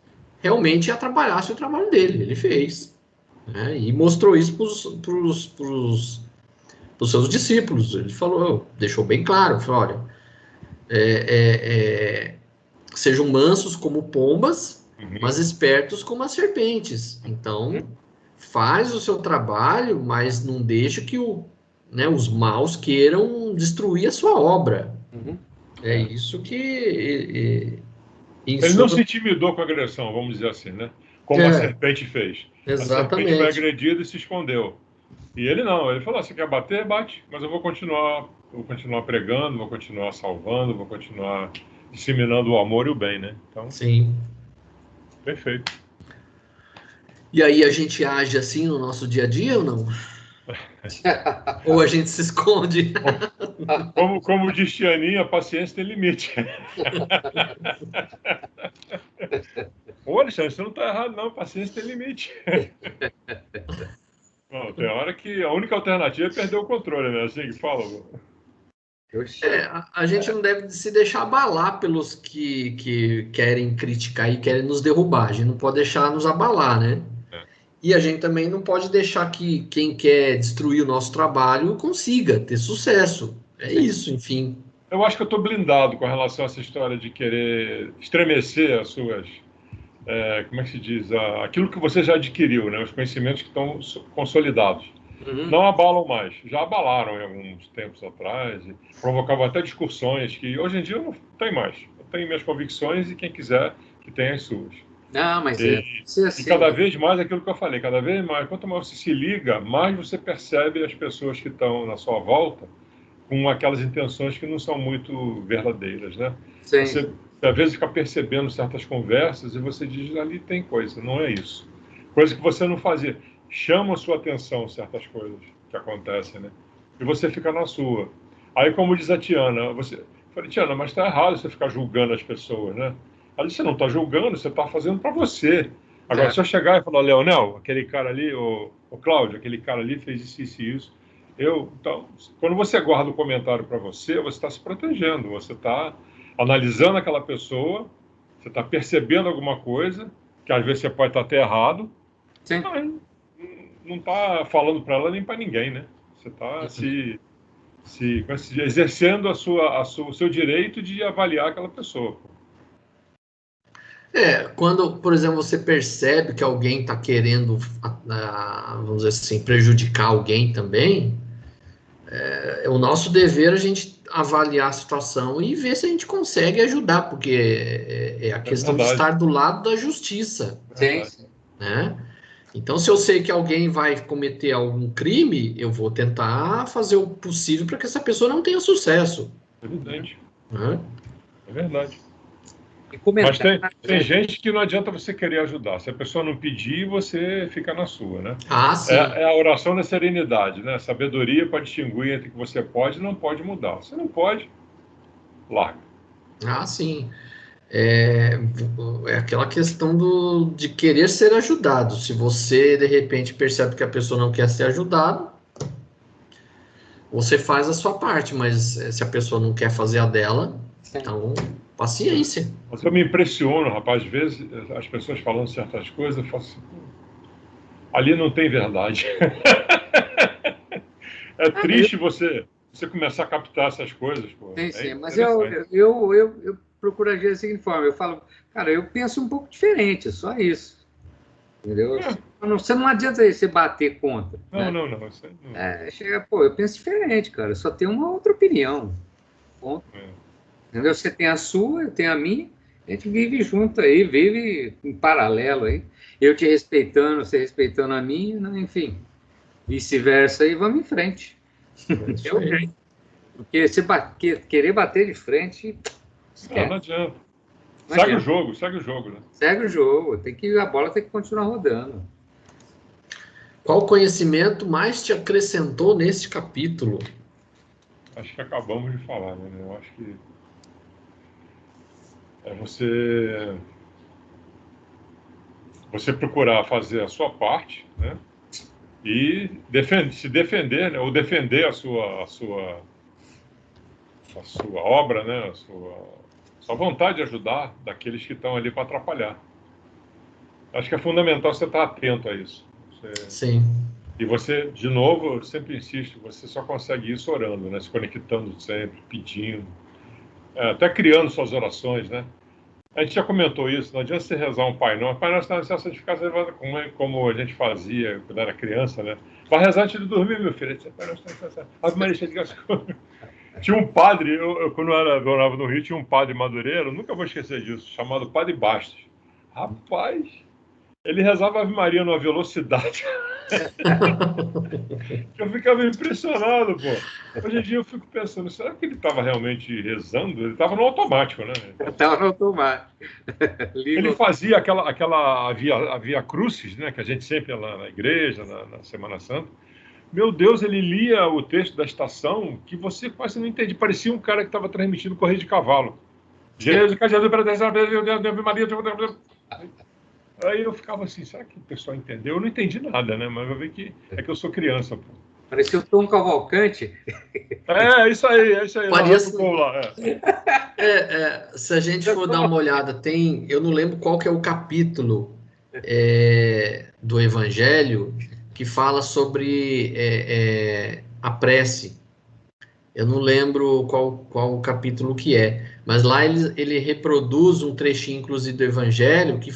realmente atrapalhassem o trabalho dele. Ele fez. Né? E mostrou isso para os seus discípulos. Ele falou, deixou bem claro, falou: olha, sejam mansos como pombas, mas espertos como as serpentes. Então, faz o seu trabalho, mas não deixa que os maus queiram destruir a sua obra. É isso que... Ele não se intimidou com a agressão, vamos dizer assim, né? Como a serpente fez. Exatamente. A serpente foi agredida e se escondeu. E ele não, ele falou: você quer bater, bate, mas eu vou continuar pregando, vou continuar salvando, vou continuar disseminando o amor e o bem, né? Então, sim. Perfeito. E aí a gente age assim no nosso dia a dia ou não? Ou a gente se esconde? Como diz Tianinha, a paciência tem limite. Ô, Alexandre, você não está errado, não. A paciência tem limite. Não, tem hora que a única alternativa é perder o controle, né? Assim que fala. A gente não deve se deixar abalar pelos que querem criticar e querem nos derrubar. A gente não pode deixar nos abalar, né? E a gente também não pode deixar que quem quer destruir o nosso trabalho consiga ter sucesso. É isso, enfim. Eu acho que eu estou blindado com relação a essa história de querer estremecer as suas... como é que se diz? Aquilo que você já adquiriu, né? Os conhecimentos que estão consolidados. Não abalam mais. Já abalaram em alguns tempos atrás. E provocavam até discussões que hoje em dia eu não tenho mais. Eu tenho minhas convicções e quem quiser que tenha as suas. Não, mas E cada vez mais aquilo que eu falei, cada vez mais, quanto mais você se liga, mais você percebe as pessoas que estão na sua volta com aquelas intenções que não são muito verdadeiras, né? Sim. Você às vezes fica percebendo certas conversas e você diz, ali tem coisa, não é isso. Coisa que você não fazia. Chama a sua atenção certas coisas que acontecem, né? E você fica na sua. Aí, como diz a Tiana, eu falei, Tiana, mas está errado você ficar julgando as pessoas, né? Ela disse, você não está julgando, você está fazendo para você. Agora, se eu chegar e falar, Leonel, aquele cara ali, o Cláudio, aquele cara ali fez isso e isso. Então, quando você guarda o comentário para você está se protegendo, você está analisando aquela pessoa, você está percebendo alguma coisa, que às vezes você pode estar até errado, Sim. mas não está falando para ela nem para ninguém, né? Você está exercendo o seu direito de avaliar aquela pessoa. Quando, por exemplo, você percebe que alguém está querendo, vamos dizer assim, prejudicar alguém também, é o nosso dever a gente avaliar a situação e ver se a gente consegue ajudar, porque é a questão de estar do lado da justiça. Sim. Né? Então, se eu sei que alguém vai cometer algum crime, eu vou tentar fazer o possível para que essa pessoa não tenha sucesso. Evidente. Né? É verdade. Mas tem gente que não adianta você querer ajudar. Se a pessoa não pedir, você fica na sua, né? Sim. É a oração da serenidade, né? Sabedoria para distinguir entre o que você pode e não pode mudar. Você não pode, larga. Sim. É aquela questão de querer ser ajudado. Se você, de repente, percebe que a pessoa não quer ser ajudada, você faz a sua parte, mas se a pessoa não quer fazer a dela, então, paciência. Mas eu me impressiono, rapaz, às vezes as pessoas falando certas coisas, eu falo assim, ali não tem verdade. É triste você começar a captar essas coisas. Pô. Sim, mas eu procuro agir da seguinte forma, eu falo, cara, eu penso um pouco diferente, só isso. Entendeu? Você não adianta você bater contra. Não. Chega, eu penso diferente, cara, eu só tenho uma outra opinião. Ponto. Entendeu? Você tem a sua, eu tenho a minha, a gente vive junto aí, vive em paralelo aí. Eu te respeitando, você respeitando a minha, né? Enfim, vice-versa aí, vamos em frente. Porque você querer bater de frente, não adianta. Segue o jogo, né? Segue o jogo, a bola tem que continuar rodando. Qual conhecimento mais te acrescentou neste capítulo? Acho que acabamos de falar, né? Eu acho que é você procurar fazer a sua parte, né? E se defender, né? Ou defender a sua obra, né? A sua vontade de ajudar daqueles que estão ali para atrapalhar. Acho que é fundamental você estar atento a isso. Sim. E você, de novo, eu sempre insisto, você só consegue isso orando, né? Se conectando sempre, pedindo, até criando suas orações, né? A gente já comentou isso, não adianta você rezar um Pai Nosso. Pai Nosso está na licença de casa, como a gente fazia quando era criança, né? Vai rezar antes de dormir, meu filho. Pai Nosso está na licença. Ave Maria, cheia de graça. Tinha um padre, eu quando eu morava no Rio, tinha um padre madureiro, nunca vou esquecer disso, chamado Padre Bastos. Rapaz, ele rezava Ave Maria numa velocidade eu ficava impressionado, pô. Hoje em dia eu fico pensando, será que ele estava realmente rezando? Ele estava no automático, né? Estava no automático. Ele fazia aquela via crucis, né? Que a gente sempre ia lá na igreja, na Semana Santa. Meu Deus, ele lia o texto da estação que você quase não entendia. Parecia um cara que estava transmitindo correio de cavalo. Jesus, Maria. Aí eu ficava assim, será que o pessoal entendeu? Eu não entendi nada, né? Mas eu vi que é que eu sou criança, pô. Parecia o Tom Cavalcante. É isso aí. Parece... se a gente for dar uma olhada, eu não lembro qual que é o capítulo do Evangelho que fala sobre a prece. Eu não lembro qual capítulo que é, mas lá ele reproduz um trechinho, inclusive, do Evangelho, que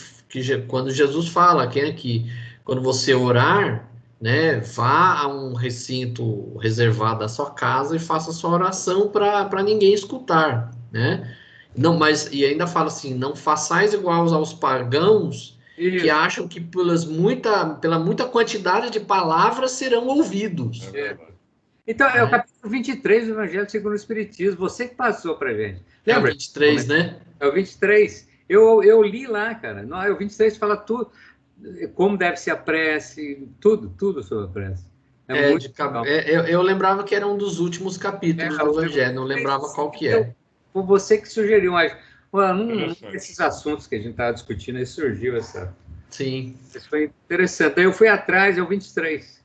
quando Jesus fala que quando você orar, né, vá a um recinto reservado da sua casa e faça a sua oração para ninguém escutar, né? Não, mas e ainda fala assim, não façais igual aos pagãos Isso. que acham que pela muita quantidade de palavras serão ouvidos. É verdade. Então, é o capítulo 23 do Evangelho segundo o Espiritismo. Você que passou para gente. É o Lembra? 23, né? É o 23. Eu li lá, cara. No, o 23 fala tudo. Como deve ser a prece, tudo sobre a prece. Eu lembrava que era um dos últimos capítulos do Evangelho, não lembrava qual que é. Foi você que sugeriu, mas num desses assuntos que a gente estava discutindo, aí surgiu essa. Sim. Isso foi interessante. Aí eu fui atrás, é o 23.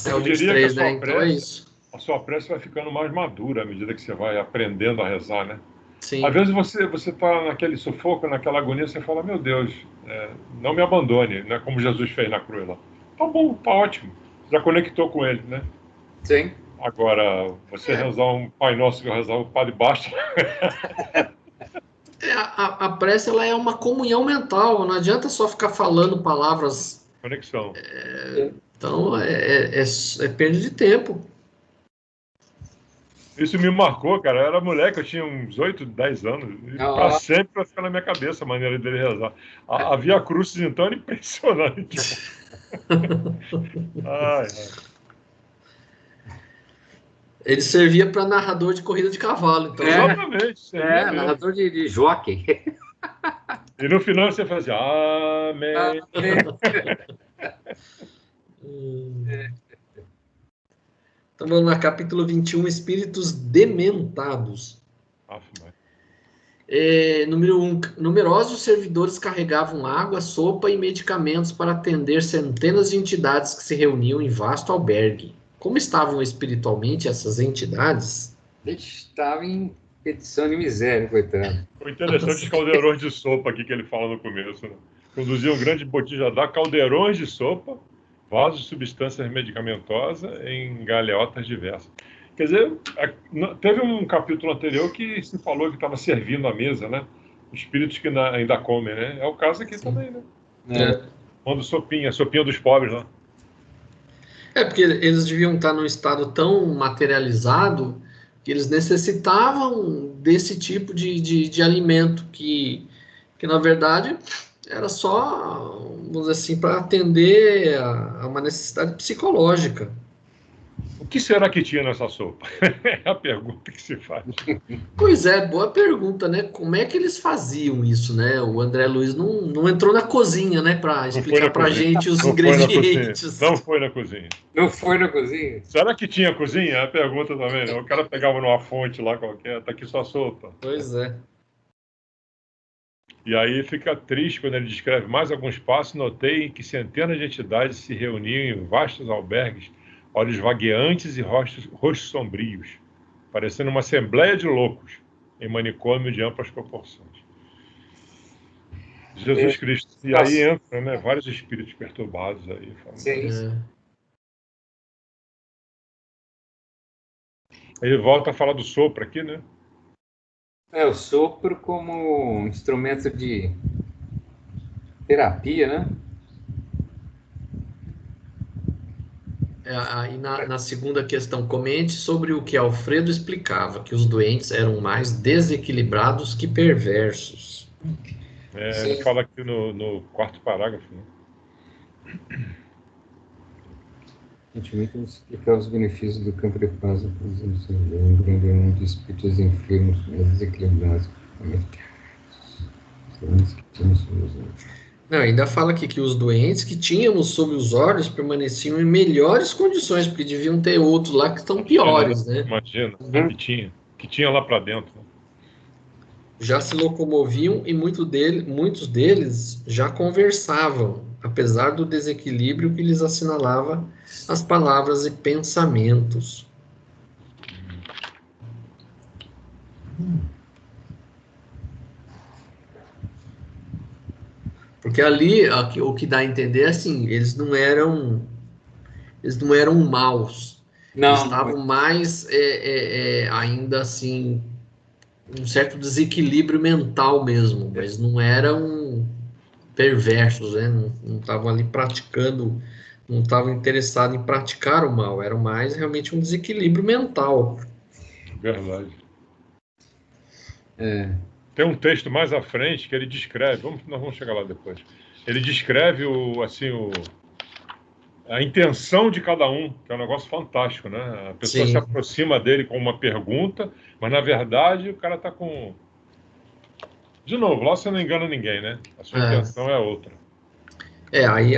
É o 23, né? Então é isso. A sua prece vai ficando mais madura à medida que você vai aprendendo a rezar, né? Sim. Às vezes você está naquele sufoco, naquela agonia, você fala, meu Deus, não me abandone, né? Como Jesus fez na cruz lá. Tá bom, tá ótimo. Já conectou com ele, né? Sim. Agora, você rezar um Pai Nosso que eu rezar o Padre Basta. A prece ela é uma comunhão mental, não adianta só ficar falando palavras. Conexão. Então, é perda de tempo. Isso me marcou, cara. Eu era moleque, eu tinha uns 8, 10 anos. E para sempre vai ficar na minha cabeça a maneira dele rezar. A Via Crucis, então, era impressionante. Ai. Ele servia para narrador de corrida de cavalo. Então, exatamente. Narrador de jockey. E no final você fazia Amém. Então vamos lá, capítulo 21, Espíritos Dementados. Número 1. Numerosos servidores carregavam água, sopa e medicamentos para atender centenas de entidades que se reuniam em vasto albergue. Como estavam espiritualmente essas entidades? Estavam em petição de miséria, coitado. Foi interessante os caldeirões de sopa aqui que ele fala no começo. Né? Conduziam um grande botija d'água, caldeirões de sopa, vasos de substâncias medicamentosas em galeotas diversas. Quer dizer, teve um capítulo anterior que se falou que estava servindo a mesa, né? Espíritos que ainda comem, né? É o caso aqui também, né? Manda sopinha dos pobres lá. Porque eles deviam estar num estado tão materializado que eles necessitavam desse tipo de alimento que na verdade era só, vamos dizer assim, para atender a uma necessidade psicológica. O que será que tinha nessa sopa? É a pergunta que se faz. Pois é, boa pergunta, né? Como é que eles faziam isso, né? O André Luiz não entrou na cozinha, né? Para explicar para a gente os ingredientes. Não foi na cozinha. Não foi na cozinha? Será que tinha cozinha? É a pergunta também, né? O cara pegava numa fonte lá qualquer, tá aqui sua sopa. Pois é. E aí fica triste quando ele descreve mais alguns passos. Notei que centenas de entidades se reuniam em vastos albergues, olhos vagueantes e rostos sombrios, parecendo uma assembleia de loucos em manicômio de amplas proporções. Jesus Cristo. E aí entra, né, vários espíritos perturbados aí. Ele volta a falar do sopro aqui, né? O sopro como instrumento de terapia, né? Aí na segunda questão, comente sobre o que Alfredo explicava, que os doentes eram mais desequilibrados que perversos. Ele fala aqui no quarto parágrafo, né? Gentilmente explicar os benefícios do campo de paz, lembrando de espíritos enfermos, desequilibrados. Não, ainda fala aqui que os doentes que tínhamos sob os olhos permaneciam em melhores condições, porque deviam ter outros lá que estão piores, né? Imagina, que tinha lá para dentro. Já se locomoviam e muitos deles já conversavam, apesar do desequilíbrio que lhes assinalava as palavras e pensamentos. Porque ali o que dá a entender é assim, eles não eram maus. Eles estavam mais ainda assim um certo desequilíbrio mental mesmo, mas não eram perversos, né? Não estavam ali praticando, não estavam interessados em praticar o mal, era mais realmente um desequilíbrio mental. Verdade. Tem um texto mais à frente que ele descreve, nós vamos chegar lá depois. Ele descreve a intenção de cada um, que é um negócio fantástico, né? A pessoa Sim. se aproxima dele com uma pergunta, mas na verdade o cara está com... De novo, lá você não engana ninguém, né? A sua intenção é outra. Aí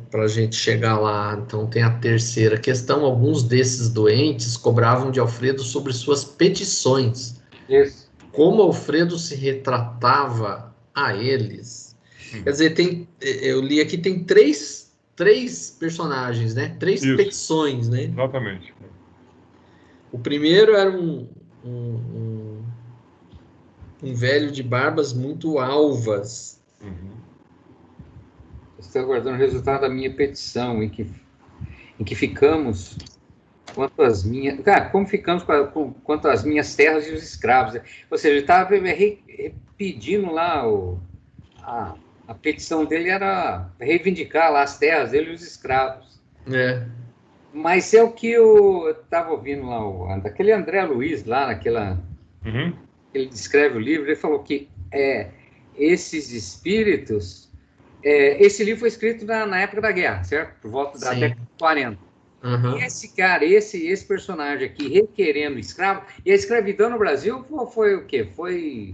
para a gente chegar lá, então tem a terceira questão. Alguns desses doentes cobravam de Alfredo sobre suas petições. Isso. Como Alfredo se retratava a eles. Quer dizer, eu li aqui, tem três personagens, né? Três petições, né? Exatamente. O primeiro era um velho de barbas muito alvas. Estou aguardando o resultado da minha petição, em que ficamos quanto às minhas... Cara, como ficamos quanto às minhas terras e os escravos. Ou seja, ele estava pedindo lá, a petição dele era reivindicar lá as terras dele e os escravos. Mas é o que eu estava ouvindo lá, daquele André Luiz, lá naquela... Ele descreve o livro, ele falou que esses espíritos... esse livro foi escrito na época da guerra, certo? Por volta da década de 40. E esse cara, esse personagem aqui, requerendo escravo, e a escravidão no Brasil foi o quê? Foi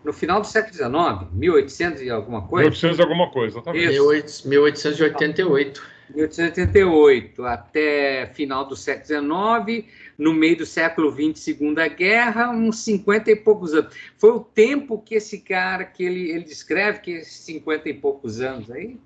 no final do século XIX, 1800 e alguma coisa? 1800 e alguma coisa, exatamente. 1888. 1888, até final do século XIX, no meio do século XX, Segunda Guerra, uns 50 e poucos anos. Foi o tempo que esse cara, que ele descreve que esses 50 e poucos anos aí,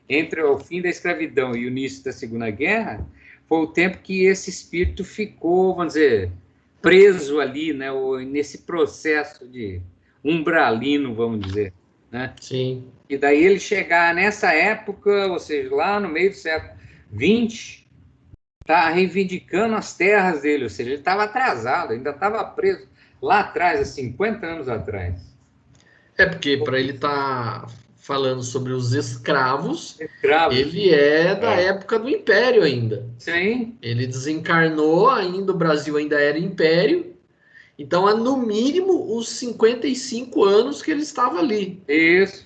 entre o fim da escravidão e o início da Segunda Guerra, foi o tempo que esse espírito ficou, vamos dizer, preso ali, né, nesse processo de umbralino, vamos dizer, né? Sim. E daí ele chegar nessa época, ou seja, lá no meio do século XX, tá reivindicando as terras dele, ou seja, ele estava atrasado, ainda estava preso lá atrás, há 50 anos atrás. Porque para ele estar falando sobre os escravos, Escravos. ele é da época do Império ainda. Sim. Ele desencarnou ainda, o Brasil ainda era Império, então há no mínimo os 55 anos que ele estava ali. Isso.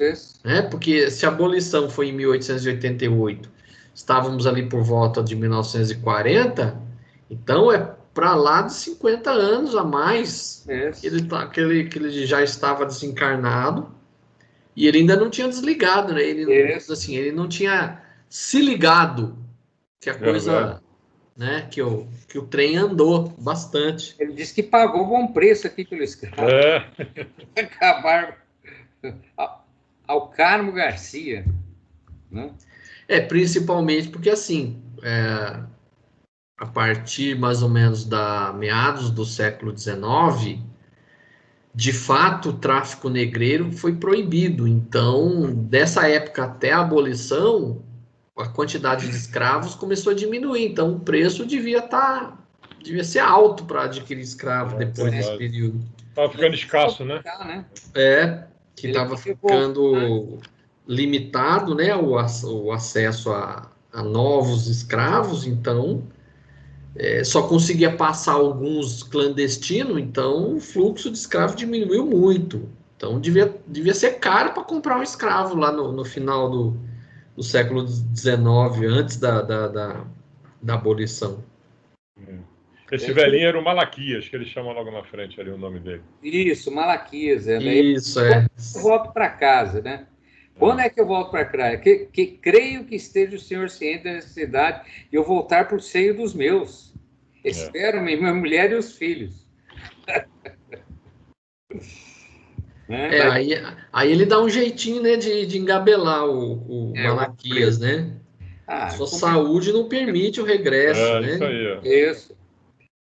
Porque se a abolição foi em 1888, estávamos ali por volta de 1940, então é para lá de 50 anos a mais que ele já estava desencarnado e ele ainda não tinha desligado, né? Ele não tinha se ligado que a coisa, né? Que o trem andou bastante. Ele disse que pagou bom preço aqui pelo escravo. Acabar ao Carmo Garcia, né? Principalmente porque assim, a partir mais ou menos da meados do século XIX, de fato o tráfico negreiro foi proibido. Então, dessa época até a abolição, a quantidade de escravos começou a diminuir. Então, o preço devia ser alto para adquirir escravo depois desse período. Estava ficando escasso, né? Que estava ficando limitado, né, o acesso a novos escravos, então só conseguia passar alguns clandestinos, então o fluxo de escravo diminuiu muito. Então devia ser caro para comprar um escravo lá no final do século XIX, antes da abolição. Esse velhinho era o Malaquias, que ele chama logo na frente ali o nome dele. Isso, Malaquias. Isso, Eu volto para casa, né? Quando é que eu volto para casa? Que creio que esteja o Senhor ciente da necessidade de eu voltar para o seio dos meus. Espero-me, minha mulher e os filhos. Aí ele dá um jeitinho, né, de engabelar o Malaquias, né? Sua saúde não permite o regresso, né? Isso aí. Isso.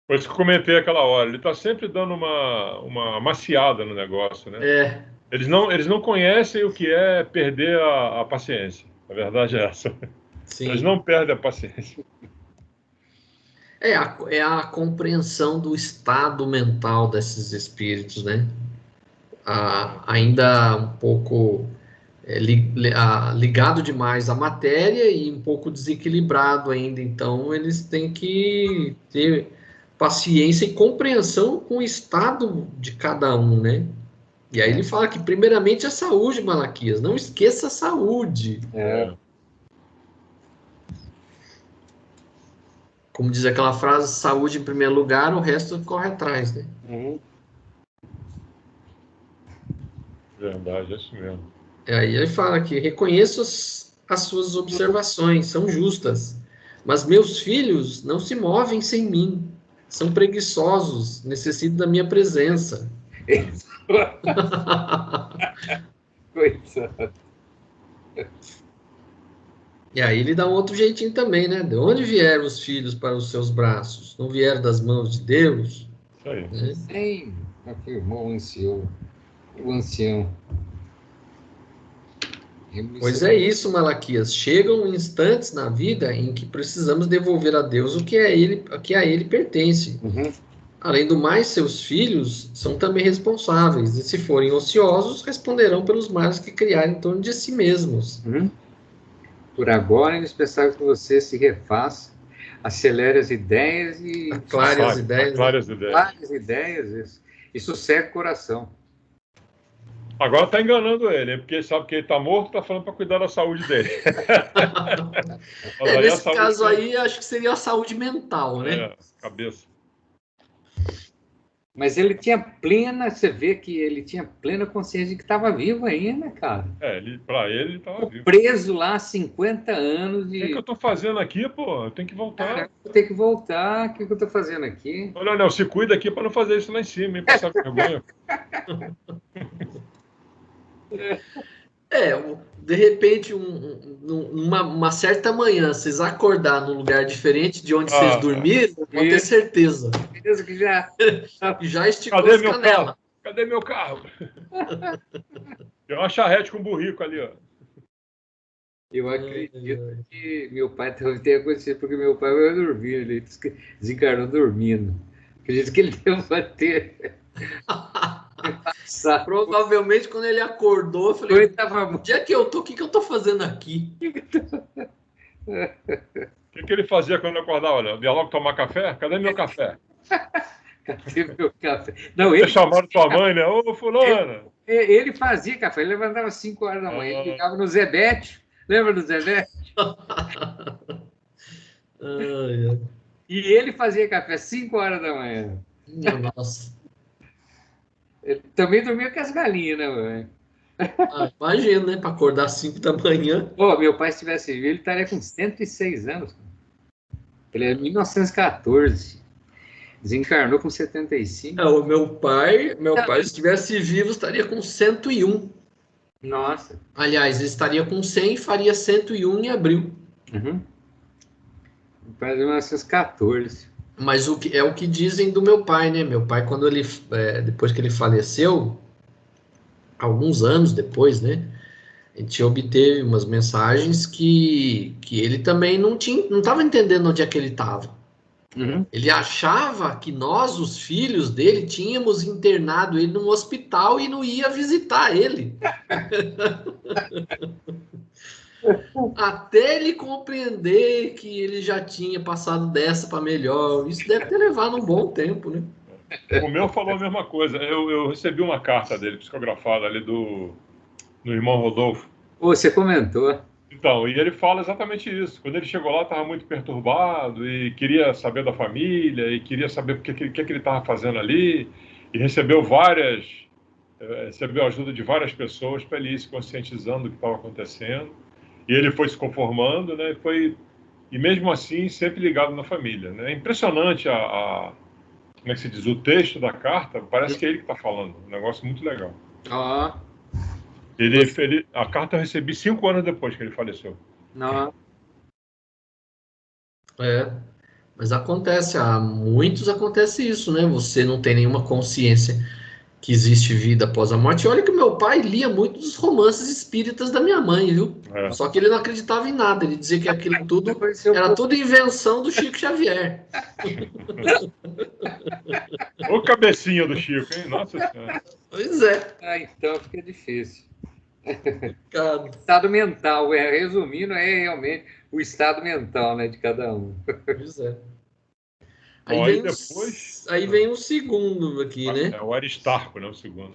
Por isso que eu comentei aquela hora. Ele está sempre dando uma maciada no negócio, né? Eles não conhecem o que é perder a paciência. A verdade é essa. Sim. Eles não perdem a paciência. É a compreensão do estado mental desses espíritos, né? Ainda um pouco ligado demais à matéria e um pouco desequilibrado ainda. Então, eles têm que ter paciência e compreensão com o estado de cada um, né? E aí ele fala que primeiramente a saúde, Malaquias. Não esqueça a saúde. Como diz aquela frase, saúde em primeiro lugar, o resto corre atrás, né? Verdade, é isso mesmo. Aí ele fala que reconheço as suas observações, são justas. Mas meus filhos não se movem sem mim. São preguiçosos, necessitam da minha presença. Coitado. E aí ele dá um outro jeitinho também, né? De onde vieram os filhos para os seus braços? Não vieram das mãos de Deus? Isso aí. Né? Sim, afirmou o ancião. Pois é isso, Malaquias. Chegam instantes na vida em que precisamos devolver a Deus o que a ele pertence. Além do mais, seus filhos são também responsáveis, e se forem ociosos, responderão pelos males que criarem em torno de si mesmos. Por agora é indispensável que você se refaça, acelere as ideias e... Aclare as ideias. Aclare as ideias. Aclare as ideias, e sossegue o coração. Agora está enganando ele, porque ele sabe que ele está morto, está falando para cuidar da saúde dele. Nesse caso aí, acho que seria a saúde mental, né? Cabeça. Mas ele tinha plena, você vê que ele tinha plena consciência de que estava vivo ainda, cara. Para ele estava vivo. Preso lá há 50 anos. O que eu estou fazendo aqui, pô? Eu tenho que voltar. Cara, eu tenho que voltar. O que eu estou fazendo aqui? Olha, Léo, se cuida aqui para não fazer isso lá em cima, hein? Passar vergonha. De repente, uma certa manhã, vocês acordar num lugar diferente de onde vocês dormiram, pode ter certeza. Certeza que já esticou as canelas. Cadê meu carro? Tem uma charrete com burrico ali, ó. Eu acredito que meu pai tenha acontecido, porque meu pai vai dormir, ele desencarnou dormindo. Acredito que ele deva ter... Provavelmente quando ele acordou, eu falei, onde é que eu tô? O que eu tô fazendo aqui? O que ele fazia quando eu acordava? Olha, ia logo tomar café? Cadê meu café? Cadê meu café? Não, ele chamaram tua mãe, né? Ô, fulana! Ele fazia café, ele levantava às 5 horas da manhã, ele ficava no Zebete. Lembra do Zebete? E ele fazia café às 5 horas da manhã. Nossa. Ele também dormia com as galinhas, né, mãe? Imagina, né? Para acordar às 5 da manhã. Pô, meu pai, se tivesse vivo, ele estaria com 106 anos. Ele é de 1914. Desencarnou com 75. O meu pai, se estivesse vivo, estaria com 101. Nossa. Aliás, ele estaria com 100 e faria 101 em abril. Meu pai é de 1914. Mas o que dizem do meu pai, né? Meu pai, quando ele, depois que ele faleceu, alguns anos depois, né? A gente obteve umas mensagens que ele também não estava entendendo onde é que ele estava. Ele achava que nós, os filhos dele, tínhamos internado ele num hospital e não ia visitar ele. Até ele compreender que ele já tinha passado dessa para melhor. Isso deve ter levado um bom tempo, né? O meu falou a mesma coisa. Eu recebi uma carta dele, psicografada ali do irmão Rodolfo. Você comentou. Então, e ele fala exatamente isso. Quando ele chegou lá, estava muito perturbado e queria saber da família e queria saber o que ele estava fazendo ali. E recebeu a ajuda de várias pessoas para ele ir se conscientizando do que estava acontecendo. E ele foi se conformando, né? E mesmo assim, sempre ligado na família, né? É impressionante como é que se diz? O texto da carta, parece que é ele que está falando. Um negócio muito legal. A carta eu recebi 5 anos depois que ele faleceu. Mas acontece, muitos acontece isso, né? Você não tem nenhuma consciência que existe vida após a morte. E olha que meu pai lia muito dos romances espíritas da minha mãe, viu? Só que ele não acreditava em nada. Ele dizia que aquilo tudo era tudo invenção do Chico Xavier. Ô cabecinha do Chico, hein? Nossa Senhora. Pois é. Então fica difícil. Cara. Estado mental, resumindo, é realmente o estado mental, né, de cada um. Pois é. Aí vem o segundo aqui, né? É o Aristarco, né? O segundo.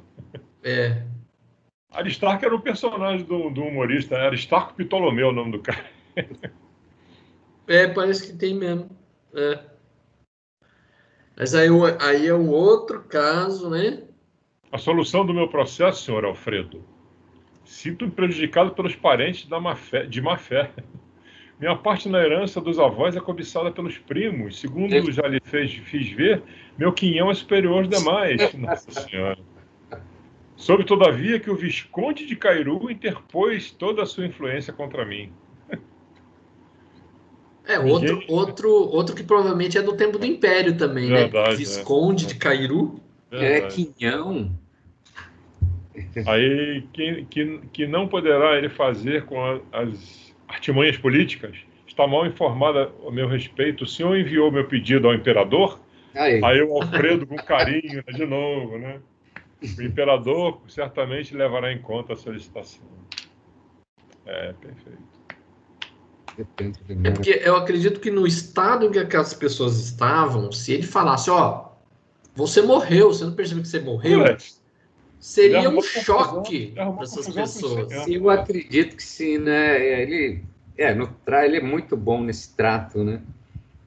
É. Aristarco era um personagem do humorista, era Aristarco Ptolomeu o nome do cara. Parece que tem mesmo. É. Mas aí é um outro caso, né? A solução do meu processo, senhor Alfredo. Sinto-me prejudicado pelos parentes de má fé. Minha parte na herança dos avós é cobiçada pelos primos. Segundo já lhe fiz ver, meu quinhão é superior aos demais. Nossa Senhora. Soube, todavia, que o Visconde de Cairu interpôs toda a sua influência contra mim. Outro que provavelmente é do tempo do Império também, né? Verdade, Visconde de Cairu. Quinhão. Aí, que não poderá ele fazer com as artimanhas políticas? Está mal informada a meu respeito. O senhor enviou meu pedido ao imperador? Aí o Alfredo, com carinho, de novo, né? O imperador certamente levará em conta a solicitação. Perfeito. Porque eu acredito que no estado em que aquelas pessoas estavam, se ele falasse, você morreu, você não percebeu que você morreu, seria um choque para essas pessoas. Eu acredito que sim, né? Ele é muito bom nesse trato, né?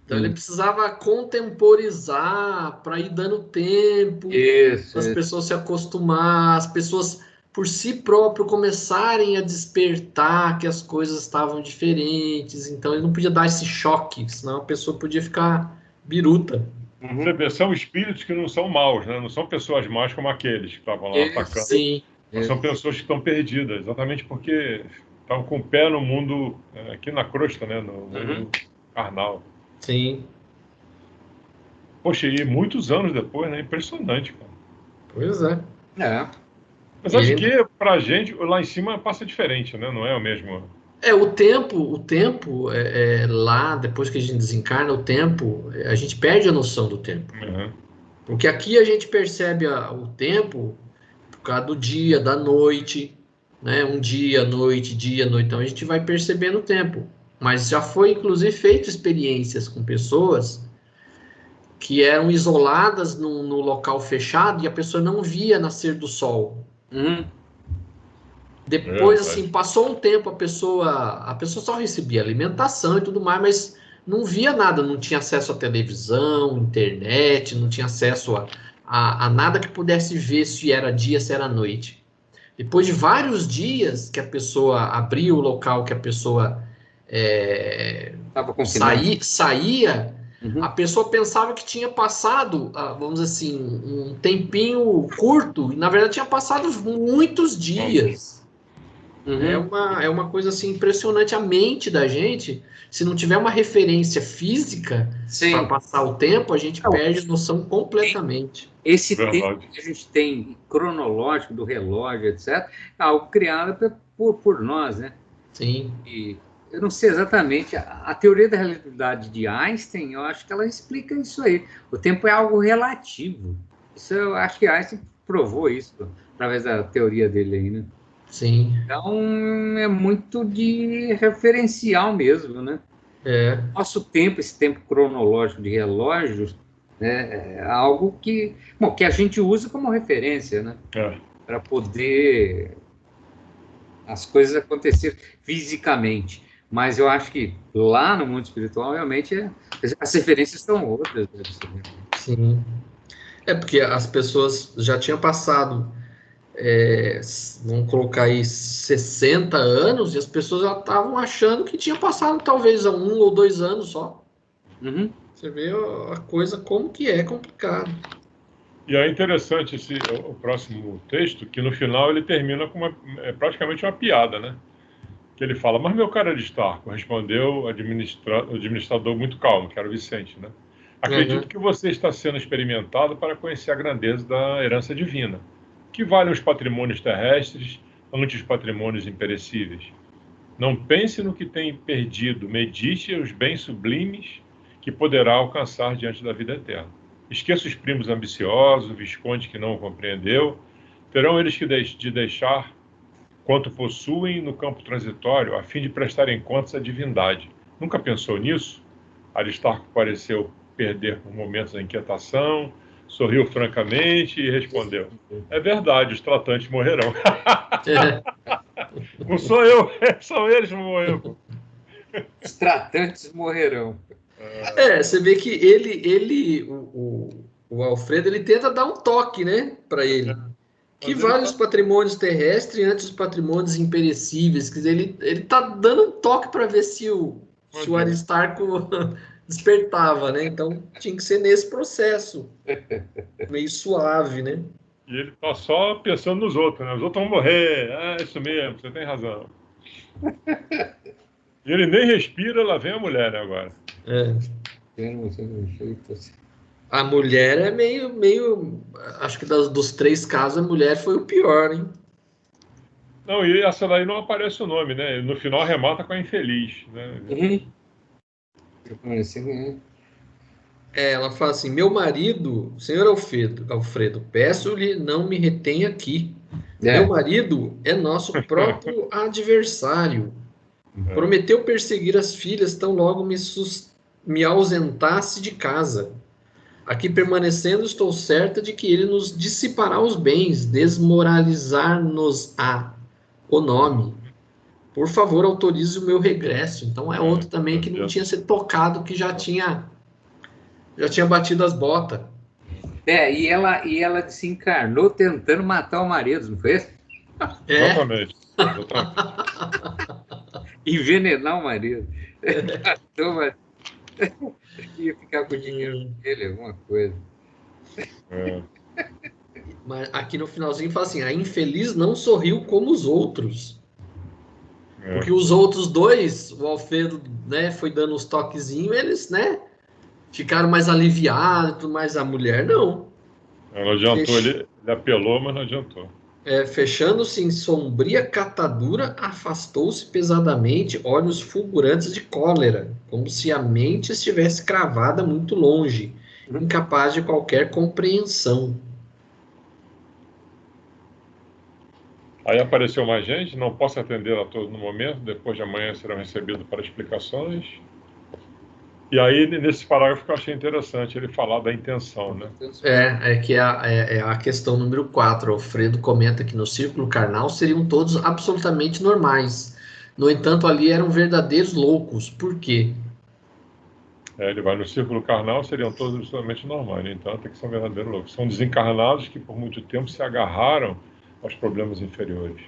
Então ele precisava contemporizar para ir dando tempo, para as pessoas se acostumar, as pessoas por si próprio começarem a despertar que as coisas estavam diferentes. Então ele não podia dar esse choque, senão a pessoa podia ficar biruta. Você vê, são espíritos que não são maus, né? Não são pessoas más como aqueles que estavam lá atacando. Sim. São pessoas que estão perdidas, exatamente porque estão com o pé no mundo, aqui na crosta, né? No mundo carnal. Sim. Poxa, e muitos anos depois, né? Impressionante, cara. Pois é. Apesar de que, pra gente, lá em cima passa diferente, né? Não é o mesmo... O tempo lá, depois que a gente desencarna, o tempo, a gente perde a noção do tempo. Porque aqui a gente percebe o tempo por causa do dia, da noite, né? Um dia, noite, então a gente vai percebendo o tempo. Mas já foi, inclusive, feito experiências com pessoas que eram isoladas no local fechado e a pessoa não via nascer do sol. Depois, assim, passou um tempo, a pessoa só recebia alimentação e tudo mais, mas não via nada, não tinha acesso à televisão, internet, não tinha acesso a nada que pudesse ver se era dia, se era noite. Depois de vários dias que a pessoa abria o local que a pessoa saía, a pessoa pensava que tinha passado, vamos dizer assim, um tempinho curto, e na verdade tinha passado muitos dias. É uma coisa assim impressionante. A mente da gente, se não tiver uma referência física para passar o tempo, a gente perde a noção completamente. Esse tempo que a gente tem cronológico do relógio, etc., é algo criado por nós, né? Sim. E eu não sei exatamente, a teoria da relatividade de Einstein, eu acho que ela explica isso aí. O tempo é algo relativo. Isso eu acho que Einstein provou isso através da teoria dele aí, né? Sim. Então, é muito de referencial mesmo, né? Nosso tempo, esse tempo cronológico de relógios, é algo que a gente usa como referência, né? Para poder as coisas acontecerem fisicamente. Mas eu acho que lá no mundo espiritual, realmente, as referências são outras. Sim. Porque as pessoas já tinham passado... vamos colocar aí 60 anos, e as pessoas já estavam achando que tinha passado talvez 1 ou 2 anos só. Você vê a coisa como que é complicado. E é interessante o próximo texto, que no final ele termina com praticamente uma piada, né? Que ele fala, mas meu caro Aristarco, respondeu o administrador muito calmo, que era o Vicente, né? Acredito que você está sendo experimentado para conhecer a grandeza da herança divina. Que valem os patrimônios terrestres ante os patrimônios imperecíveis? Não pense no que tem perdido, medite os bens sublimes que poderá alcançar diante da vida eterna. Esqueça os primos ambiciosos, o Visconde que não o compreendeu. Terão eles de deixar quanto possuem no campo transitório, a fim de prestarem contas à divindade. Nunca pensou nisso? Aristarco pareceu perder por momentos a inquietação. sorriu francamente e respondeu: é verdade, os tratantes morrerão. Não sou eu, são eles que morreram. Os tratantes morrerão. Você vê que o Alfredo, ele tenta dar um toque, né, para ele. Que vale os patrimônios terrestres antes os patrimônios imperecíveis. Quer dizer, ele tá dando um toque para ver se o Aristarco despertava, né? Então tinha que ser nesse processo, meio suave, né? E ele tá só pensando nos outros, né? Os outros vão morrer. É isso mesmo, você tem razão. E ele nem respira, lá vem a mulher, né, agora. A mulher é meio... Acho que dos 3 casos, a mulher foi o pior, hein? Não, e essa daí não aparece o nome, né? No final remata com a infeliz, né? Ela fala assim: meu marido, senhor Alfredo, peço-lhe não me retenha aqui. Meu marido é nosso próprio adversário. Prometeu perseguir as filhas tão logo me ausentasse de casa. Aqui permanecendo, estou certa de que ele nos dissipará os bens, desmoralizar-nos-á o nome. Por favor, autorize o meu regresso. Então é outro também que não tinha sido tocado, que já tinha batido as botas. E ela desencarnou tentando matar o marido, não foi isso? Exatamente. Envenenar o marido. Ia ficar com o dinheiro dele, alguma coisa. Mas aqui no finalzinho fala assim: a infeliz não sorriu como os outros. Porque os outros 2, o Alfredo, né, foi dando uns toquezinhos, eles, né, ficaram mais aliviados, mas a mulher não. Ela adiantou, ele apelou, mas não adiantou. Fechando-se em sombria catadura, afastou-se pesadamente, olhos fulgurantes de cólera, como se a mente estivesse cravada muito longe, incapaz de qualquer compreensão. Aí apareceu mais gente, não posso atender a todos no momento, depois de amanhã serão recebidos para explicações. E aí, nesse parágrafo que eu achei interessante, ele falar da intenção, né? Que é a questão número 4. Alfredo comenta que no círculo carnal seriam todos absolutamente normais. No entanto, ali eram verdadeiros loucos. Por quê? Ele vai no círculo carnal, seriam todos absolutamente normais. No entanto, é que são verdadeiros loucos. São desencarnados que por muito tempo se agarraram aos problemas inferiores.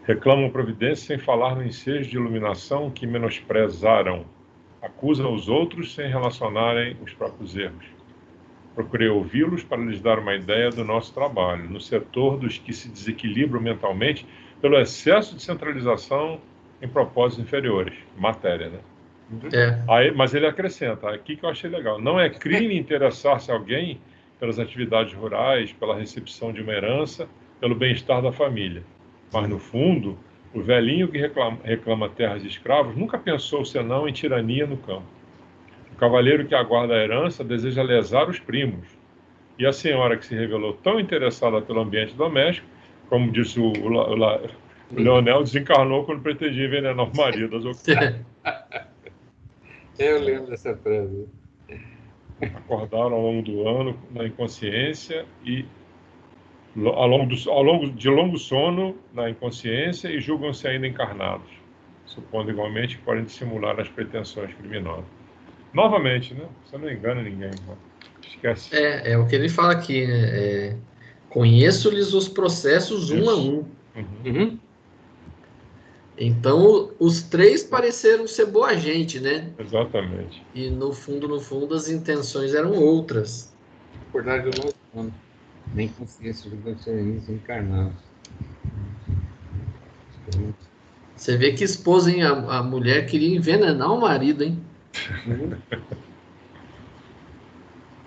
Reclamam providência sem falar no ensejo de iluminação que menosprezaram. Acusam os outros sem relacionarem os próprios erros. Procurei ouvi-los para lhes dar uma ideia do nosso trabalho, no setor dos que se desequilibram mentalmente pelo excesso de centralização em propósitos inferiores, matéria, né? Aí, mas ele acrescenta, aqui que eu achei legal, não é crime interessar-se alguém pelas atividades rurais, pela recepção de uma herança, pelo bem-estar da família. Mas, no fundo, o velhinho que reclama terras de escravos nunca pensou senão em tirania no campo. O cavalheiro que aguarda a herança deseja lesar os primos. E a senhora que se revelou tão interessada pelo ambiente doméstico, como disse o Leonel, desencarnou quando pretendia envenenar o marido. Eu lembro dessa frase. Acordaram ao longo do ano na inconsciência e de longo sono na inconsciência e julgam-se ainda encarnados, supondo igualmente que podem dissimular as pretensões criminosas. Novamente, né? Você não engana ninguém. Né? Esquece. É o que ele fala aqui, né? Conheço-lhes os processos um a um. Então, os 3 pareceram ser boa gente, né? Exatamente. E no fundo, as intenções eram outras. Acordar de novo, sono. Nem consciência do pensamento encarnado. Você vê que esposa, hein? A mulher queria envenenar o marido, hein?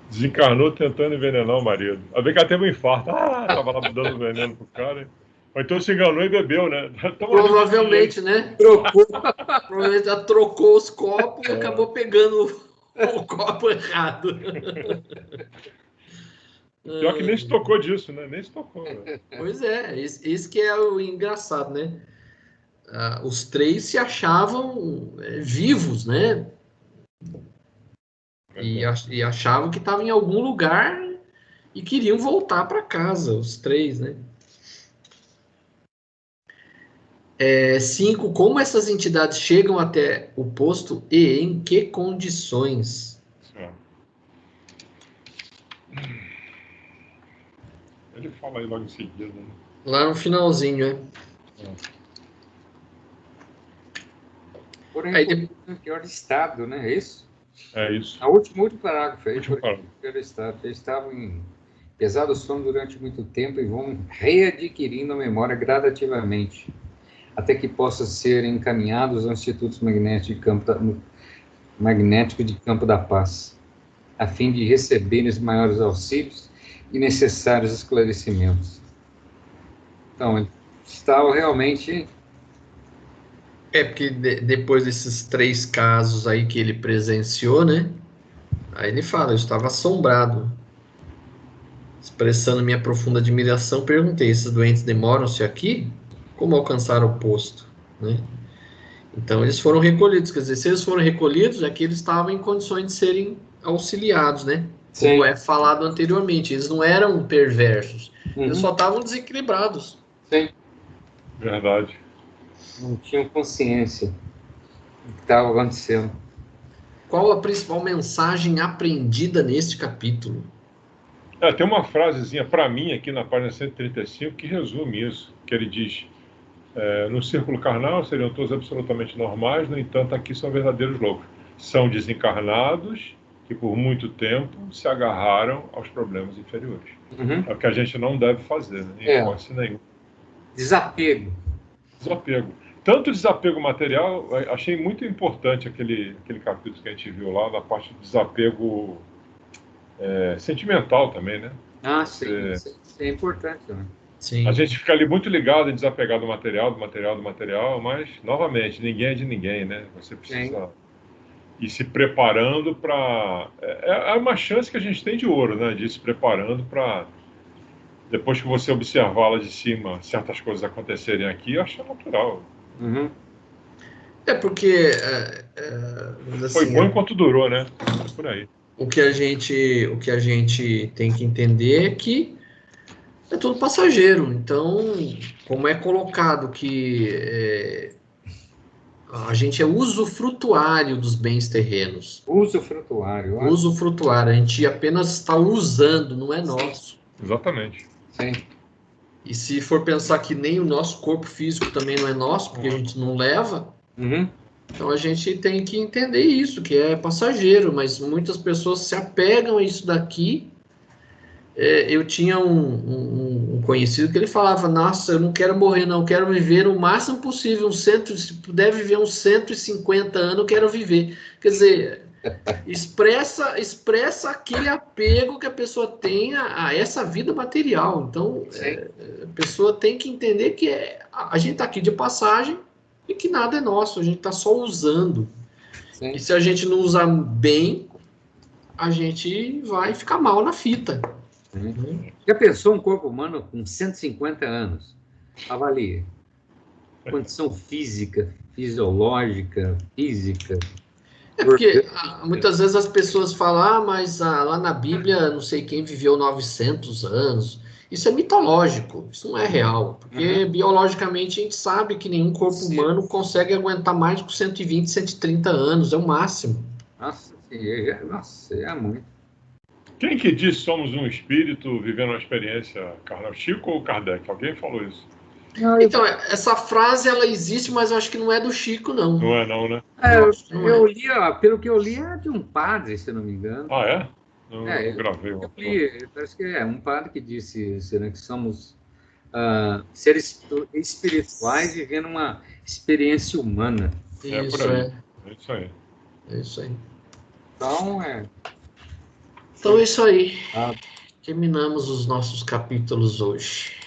Desencarnou tentando envenenar o marido. A ver que ela teve um infarto. Tava lá dando veneno pro cara. Hein? Ou então se enganou e bebeu, né? Provavelmente, né? Provavelmente já trocou os copos e acabou pegando o copo errado. Pior que nem se tocou disso, né? Nem se tocou. Né? Pois é, esse que é o engraçado, né? Os 3 se achavam vivos, né? E achavam que estavam em algum lugar e queriam voltar para casa, os 3, né? 5. Como essas entidades chegam até o posto e em que condições? Ele fala aí logo em seguida, né? Lá no finalzinho, Porém, Aí, em pior estado, né? É isso? É isso. O último parágrafo aí, Último parágrafo. pior estado. Eles estavam em pesado sono durante muito tempo e vão readquirindo a memória gradativamente, até que possam ser encaminhados aos institutos magnéticos de campo da paz, a fim de receberem os maiores auxílios e necessários esclarecimentos. Então, eles estavam realmente... porque depois desses 3 casos aí que ele presenciou, né? Aí ele fala, eu estava assombrado. Expressando minha profunda admiração, perguntei, esses doentes demoram-se aqui? Como alcançar o posto? Né? Então, eles foram recolhidos. Quer dizer, se eles foram recolhidos, é que eles estavam em condições de serem auxiliados, né? Como é falado anteriormente. Eles não eram perversos. Eles só estavam desequilibrados. Sim. Verdade. Não tinham consciência do que estava acontecendo. Qual a principal mensagem aprendida neste capítulo? Tem uma frasezinha para mim aqui na página 135 que resume isso, que ele diz: no círculo carnal seriam todos absolutamente normais, no entanto aqui são verdadeiros loucos. São desencarnados que por muito tempo se agarraram aos problemas inferiores. É o que a gente não deve fazer, né? Em hipótese nenhuma. Desapego. Tanto desapego material, achei muito importante aquele capítulo que a gente viu lá, na parte do desapego sentimental também, né? Sim. Isso é importante também. Sim. A gente fica ali muito ligado em desapegar do material, mas, novamente, ninguém é de ninguém, né? Você precisa ir se preparando para... É uma chance que a gente tem de ouro, né? De ir se preparando para, depois que você observar lá de cima certas coisas acontecerem aqui, eu acho natural. Porque... assim, foi bom enquanto durou, né? Por aí. O que a gente tem que entender é que é tudo passageiro. Então, como é colocado que a gente é usufrutuário dos bens terrenos. Usufrutuário. Usufrutuário. A gente apenas está usando, não é nosso. Exatamente. Sim. E se for pensar que nem o nosso corpo físico também não é nosso, porque a gente não leva, então a gente tem que entender isso, que é passageiro, mas muitas pessoas se apegam a isso daqui. Eu tinha um conhecido que ele falava, nossa, eu não quero morrer não, eu quero viver o máximo possível, se puder viver uns 150 anos, eu quero viver. Quer dizer, expressa aquele apego que a pessoa tem a essa vida material. Então, a pessoa tem que entender que a gente está aqui de passagem e que nada é nosso, a gente está só usando. Sim. E se a gente não usar bem, a gente vai ficar mal na fita. Já pensou um corpo humano com 150 anos? Avalie. Condição física, fisiológica, física. Porque muitas vezes as pessoas falam, mas lá na Bíblia não sei quem viveu 900 anos. Isso é mitológico, isso não é real. Porque biologicamente a gente sabe que nenhum corpo humano consegue aguentar mais de 120, 130 anos, é o máximo. Nossa, é muito. Quem que disse somos um espírito vivendo uma experiência carnal? Chico ou Kardec? Alguém falou isso? Então, essa frase, ela existe, mas eu acho que não é do Chico, não. Não é não, né? Eu li, pelo que eu li, é de um padre, se não me engano. Ah, é? Não gravei. Eu li, parece que é um padre que disse que somos seres espirituais vivendo uma experiência humana. Isso, É isso aí. É isso aí. Então, Então é isso aí. Terminamos os nossos capítulos hoje.